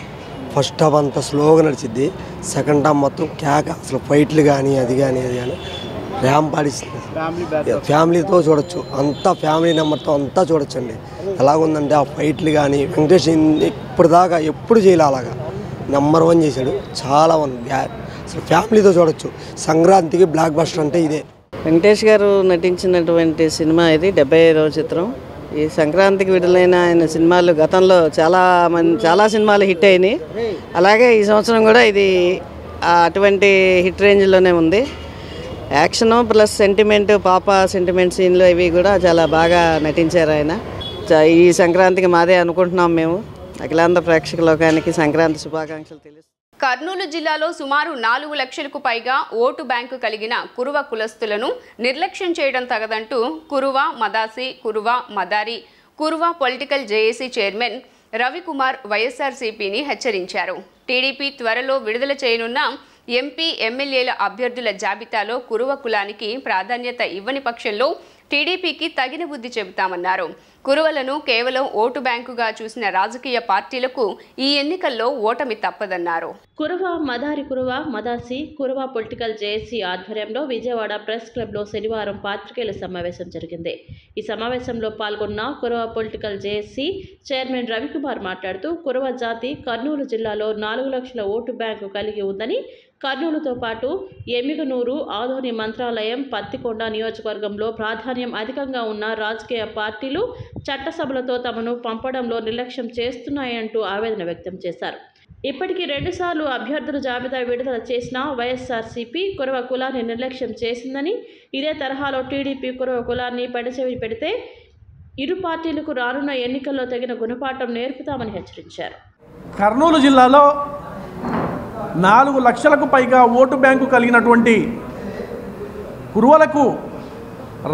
ఫస్ట్ హాఫ్ అంతా స్లోగా నడిచిద్ది, సెకండ్ హాఫ్ మొత్తం కేక. అసలు ఫైట్లు కానీ అది కానీ ర్యాంప్ ఆడిస్తుంది. ఫ్యామిలీతో చూడొచ్చు, అంతా ఫ్యామిలీ నెంబర్తో అంతా చూడొచ్చండి. ఎలాగుందంటే ఆ ఫైట్లు కానీ వెంకటేష్ ఇప్పుడు దాకా ఎప్పుడు చేయలే అలాగా, నెంబర్ 1 చేశాడు. చాలా ఉంది, అసలు ఫ్యామిలీతో చూడొచ్చు. సంక్రాంతికి బ్లాక్ బస్టర్ అంటే ఇదే. వెంకటేష్ గారు నటించినటువంటి సినిమా ఇది 75వ చిత్రం. ఈ సంక్రాంతికి విడుదలైన ఆయన సినిమాలు గతంలో చాలా సినిమాలు హిట్ అయినాయి. అలాగే ఈ సంవత్సరం కూడా ఇది అటువంటి హిట్ రేంజ్లోనే ఉంది. యాక్షను ప్లస్ సెంటిమెంట్, పాప సెంటిమెంట్ సీన్లు ఇవి కూడా చాలా బాగా నటించారు ఆయన. ఈ సంక్రాంతికి మాదే అనుకుంటున్నాం మేము. అఖిలాంధ్ర ప్రేక్షక లోకానికి సంక్రాంతి శుభాకాంక్షలు తెలుసు. కర్నూలు జిల్లాలో సుమారు 4 లక్షలకు పైగా ఓటు బ్యాంకు కలిగిన కురువ కులస్తులను నిర్లక్ష్యం చేయడం తగదంటూ Kuruva Madasi, Kuruva Madari, Kuruva political JAC chairman Ravikumar వైఎస్ఆర్సీపీని హెచ్చరించారు. టీడీపీ త్వరలో విడుదల చేయనున్న ఎంపీ, ఎమ్మెల్యేల అభ్యర్థుల జాబితాలో కురువ కులానికి ప్రాధాన్యత ఇవ్వని పక్షంలో టీడీపీకి తగిన బుద్ధి చెబుతామన్నారు. కురువలను కేవలం ఓటు బ్యాంకుగా చూసిన రాజకీయ పార్టీలకు ఈ ఎన్నికల్లో ఓటమి తప్పదన్నారు. కురువ, మదారి కురువ, మదాసి, కురువ పొలిటికల్ జేఏసీ ఆధ్వర్యంలో విజయవాడ ప్రెస్ క్లబ్లో శనివారం పాత్రికేయుల సమావేశం జరిగింది. ఈ సమావేశంలో పాల్గొన్న Kuruva political JAC chairman Ravikumar మాట్లాడుతూ కురువ జాతి కర్నూలు జిల్లాలో 4 లక్షల ఓటు బ్యాంకు కలిగి ఉందని, కర్నూలుతో పాటు ఎమ్మిగనూరు, ఆదోని మంత్రాలయం, పత్తికొండ నియోజకవర్గంలో ప్రాధాన్యం అధికంగా ఉన్న రాజకీయ పార్టీలు చట్టసభలతో తమను పంపడంలో నిర్లక్ష్యం చేస్తున్నాయంటూ ఆవేదన వ్యక్తం చేశారు. ఇప్పటికీ 2 సార్లు అభ్యర్థుల జాబితా విడుదల చేసిన వైఎస్ఆర్సీపీ కురువ కులాన్ని నిర్లక్ష్యం చేసిందని, ఇదే తరహాలో టీడీపీ కురువ కులాన్ని పెడచెవి పెడితే ఇరు పార్టీలకు రానున్న ఎన్నికల్లో తగిన గుణపాఠం నేర్పుతామని హెచ్చరించారు. కర్నూలు జిల్లాలో 4 లక్షలకు పైగా ఓటు బ్యాంకు కలిగినటువంటి కురువలకు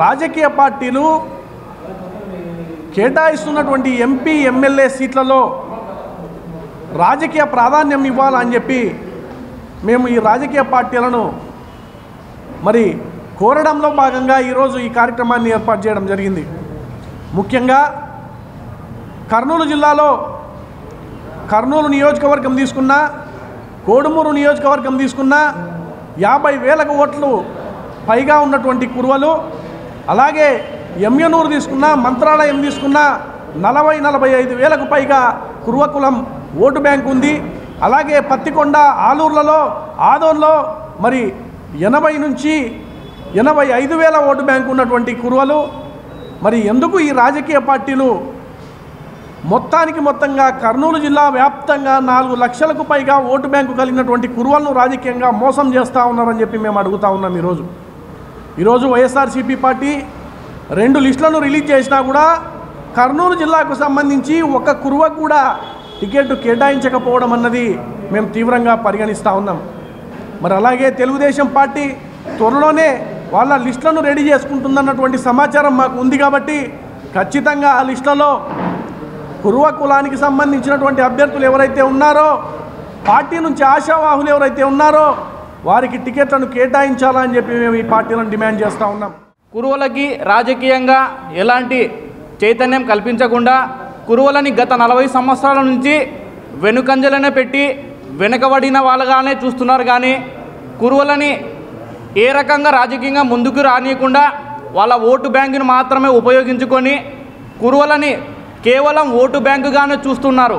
రాజకీయ పార్టీలు కేటాయిస్తున్నటువంటి ఎంపీ, ఎమ్మెల్యే సీట్లలో రాజకీయ ప్రాధాన్యం ఇవ్వాలని చెప్పి మేము ఈ రాజకీయ పార్టీలను మరి కోరడంలో భాగంగా ఈరోజు ఈ కార్యక్రమాన్ని ఏర్పాటు చేయడం జరిగింది. ముఖ్యంగా కర్నూలు జిల్లాలో కర్నూలు నియోజకవర్గం తీసుకున్నా, కోడుమూరు నియోజకవర్గం తీసుకున్నా 50,000 ఓట్లు పైగా ఉన్నటువంటి కురువలు అలాగే ఎమ్యనూరు తీసుకున్నా, మంత్రాలయం తీసుకున్నా 40-45 వేలకు పైగా కురువ కులం ఓటు బ్యాంక్ ఉంది. అలాగే పత్తికొండ, ఆలూరులలో, ఆదోన్లో మరి 80 నుంచి 85 వేల ఓటు బ్యాంకు ఉన్నటువంటి కురువలు. మరి ఎందుకు ఈ రాజకీయ పార్టీలు మొత్తంగా కర్నూలు జిల్లా వ్యాప్తంగా 4 లక్షలకు పైగా ఓటు బ్యాంకు కలిగినటువంటి కురువలను రాజకీయంగా మోసం చేస్తూ ఉన్నారని చెప్పి మేము అడుగుతూ ఉన్నాం. ఈరోజు వైఎస్ఆర్సీపీ పార్టీ 2 లిస్టులను రిలీజ్ చేసినా కూడా కర్నూలు జిల్లాకు సంబంధించి ఒక కురువకు కూడా టికెట్ కేటాయించకపోవడం అన్నది మేము తీవ్రంగా పరిగణిస్తూ ఉన్నాం. మరి అలాగే తెలుగుదేశం పార్టీ త్వరలోనే వాళ్ళ లిస్టులను రెడీ చేసుకుంటుందన్నటువంటి సమాచారం మాకు ఉంది. కాబట్టి ఖచ్చితంగా ఆ లిస్టులలో కురువ కులానికి సంబంధించినటువంటి అభ్యర్థులు ఎవరైతే ఉన్నారో, పార్టీ నుంచి ఆశావాహులు ఎవరైతే ఉన్నారో వారికి టికెట్లను కేటాయించాలని చెప్పి మేము ఈ పార్టీలను డిమాండ్ చేస్తూ ఉన్నాం. కురువలకి రాజకీయంగా ఎలాంటి చైతన్యం కల్పించకుండా కురువలని గత 40 సంవత్సరాల నుంచి వెనుకంజలనే పెట్టి వెనుకబడిన వాళ్ళగానే చూస్తున్నారు. కానీ కురువలని ఏ రకంగా రాజకీయంగా ముందుకు రానియకుండా వాళ్ళ ఓటు బ్యాంకును మాత్రమే ఉపయోగించుకొని కురువలని కేవలం ఓటు బ్యాంకుగానే చూస్తున్నారు.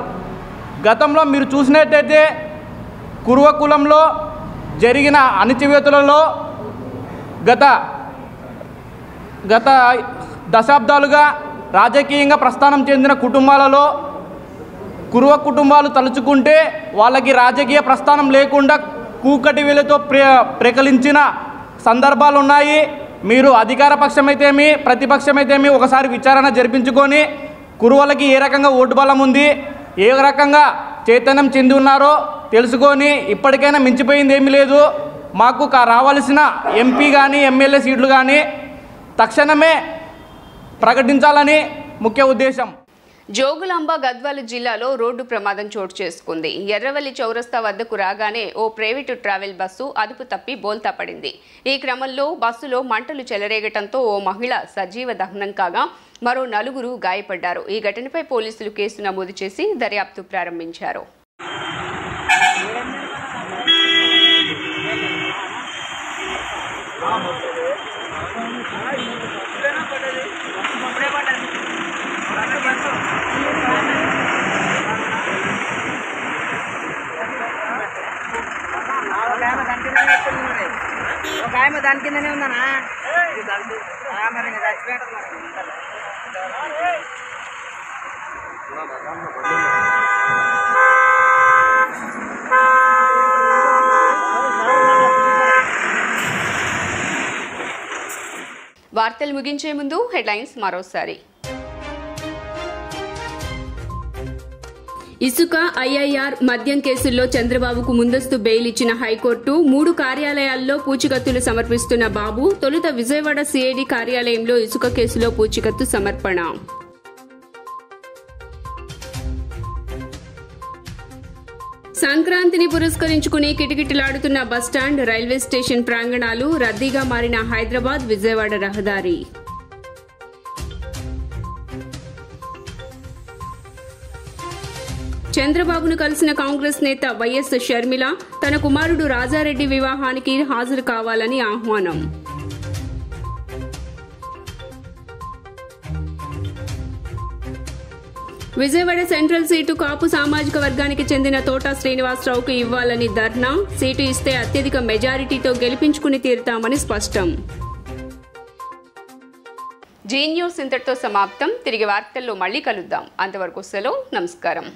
గతంలో మీరు చూసినట్టయితే కురువ కులంలో జరిగిన అణచివేతలలో గత దశాబ్దాలుగా రాజకీయంగా ప్రస్థానం చెందిన కుటుంబాలలో కురువ కుటుంబాలు తలుచుకుంటే వాళ్ళకి రాజకీయ ప్రస్థానం లేకుండా కూకటి వేలతో ప్రకలించిన సందర్భాలు ఉన్నాయి. మీరు అధికార పక్షమైతేమి ప్రతిపక్షమైతేమి ఒకసారి విచారణ జరిపించుకొని కురువలకి ఏ రకంగా ఓటు బలం ఉంది, ఏ రకంగా చైతన్యం చెంది ఉన్నారో తెలుసుకొని ఇప్పటికైనా మించిపోయింది ఏమీ లేదు. మాకు రావాల్సిన ఎంపీ కానీ ఎమ్మెల్యే సీట్లు కానీ తక్షణమే ప్రకటించాలని ముఖ్య ఉద్దేశం. జోగులాంబ గద్వాల జిల్లాలో రోడ్డు ప్రమాదం చోటు చేసుకుంది. ఎర్రవల్లి చౌరస్తా వద్దకు రాగానే ఓ ప్రైవేటు ట్రావెల్ బస్సు అదుపు తప్పి బోల్తా పడింది. ఈ క్రమంలో బస్సులో మంటలు చెలరేగటంతో ఓ మహిళ సజీవ దహనం కాగా మరో 4 గాయపడ్డారు. ఈ ఘటనపై పోలీసులు కేసు నమోదు చేసి దర్యాప్తు ప్రారంభించారు. దాని కిందనే ఉందనా వార్తలు ముగించే ముందు హెడ్లైన్స్ మరోసారి. ఇసుక, ఐఐఆర్, మద్యం కేసుల్లో చంద్రబాబుకు ముందస్తు బెయిల్ ఇచ్చిన హైకోర్టు 3 కార్యాలయాల్లో పూచికత్తులు సమర్పిస్తున్న బాబు తొలుత విజయవాడ సిఐడి కార్యాలయంలో ఇసుక కేసులో పూచికత్తు సమర్పణ. సంక్రాంతిని పురస్కరించుకుని కిటకిటలాడుతున్న బస్టాండ్, రైల్వే స్టేషన్ ప్రాంగణాలు, రద్దీగా మారిన హైదరాబాద్ విజయవాడ రహదారి. చంద్రబాబును కలిసిన కాంగ్రెస్ నేత వైఎస్ షర్మిల తన కుమారుడు రాజారెడ్డి వివాహానికి హాజరు కావాలని ఆహ్వానం. విజయవాడ సెంట్రల్ సీటు కాపు సామాజిక వర్గానికి చెందిన తోట శ్రీనివాసరావుకు ఇవ్వాలని ధర్నా, సీటు ఇస్తే అత్యధిక మెజారిటీతో గెలిపించుకుని తీరుతామని స్పష్టం. జీ న్యూస్ ఇంతటితో సమాప్తం. తిరిగి వార్తల్లో మళ్ళీ కలుద్దాం. అంతవరకు సెలవు. నమస్కారం.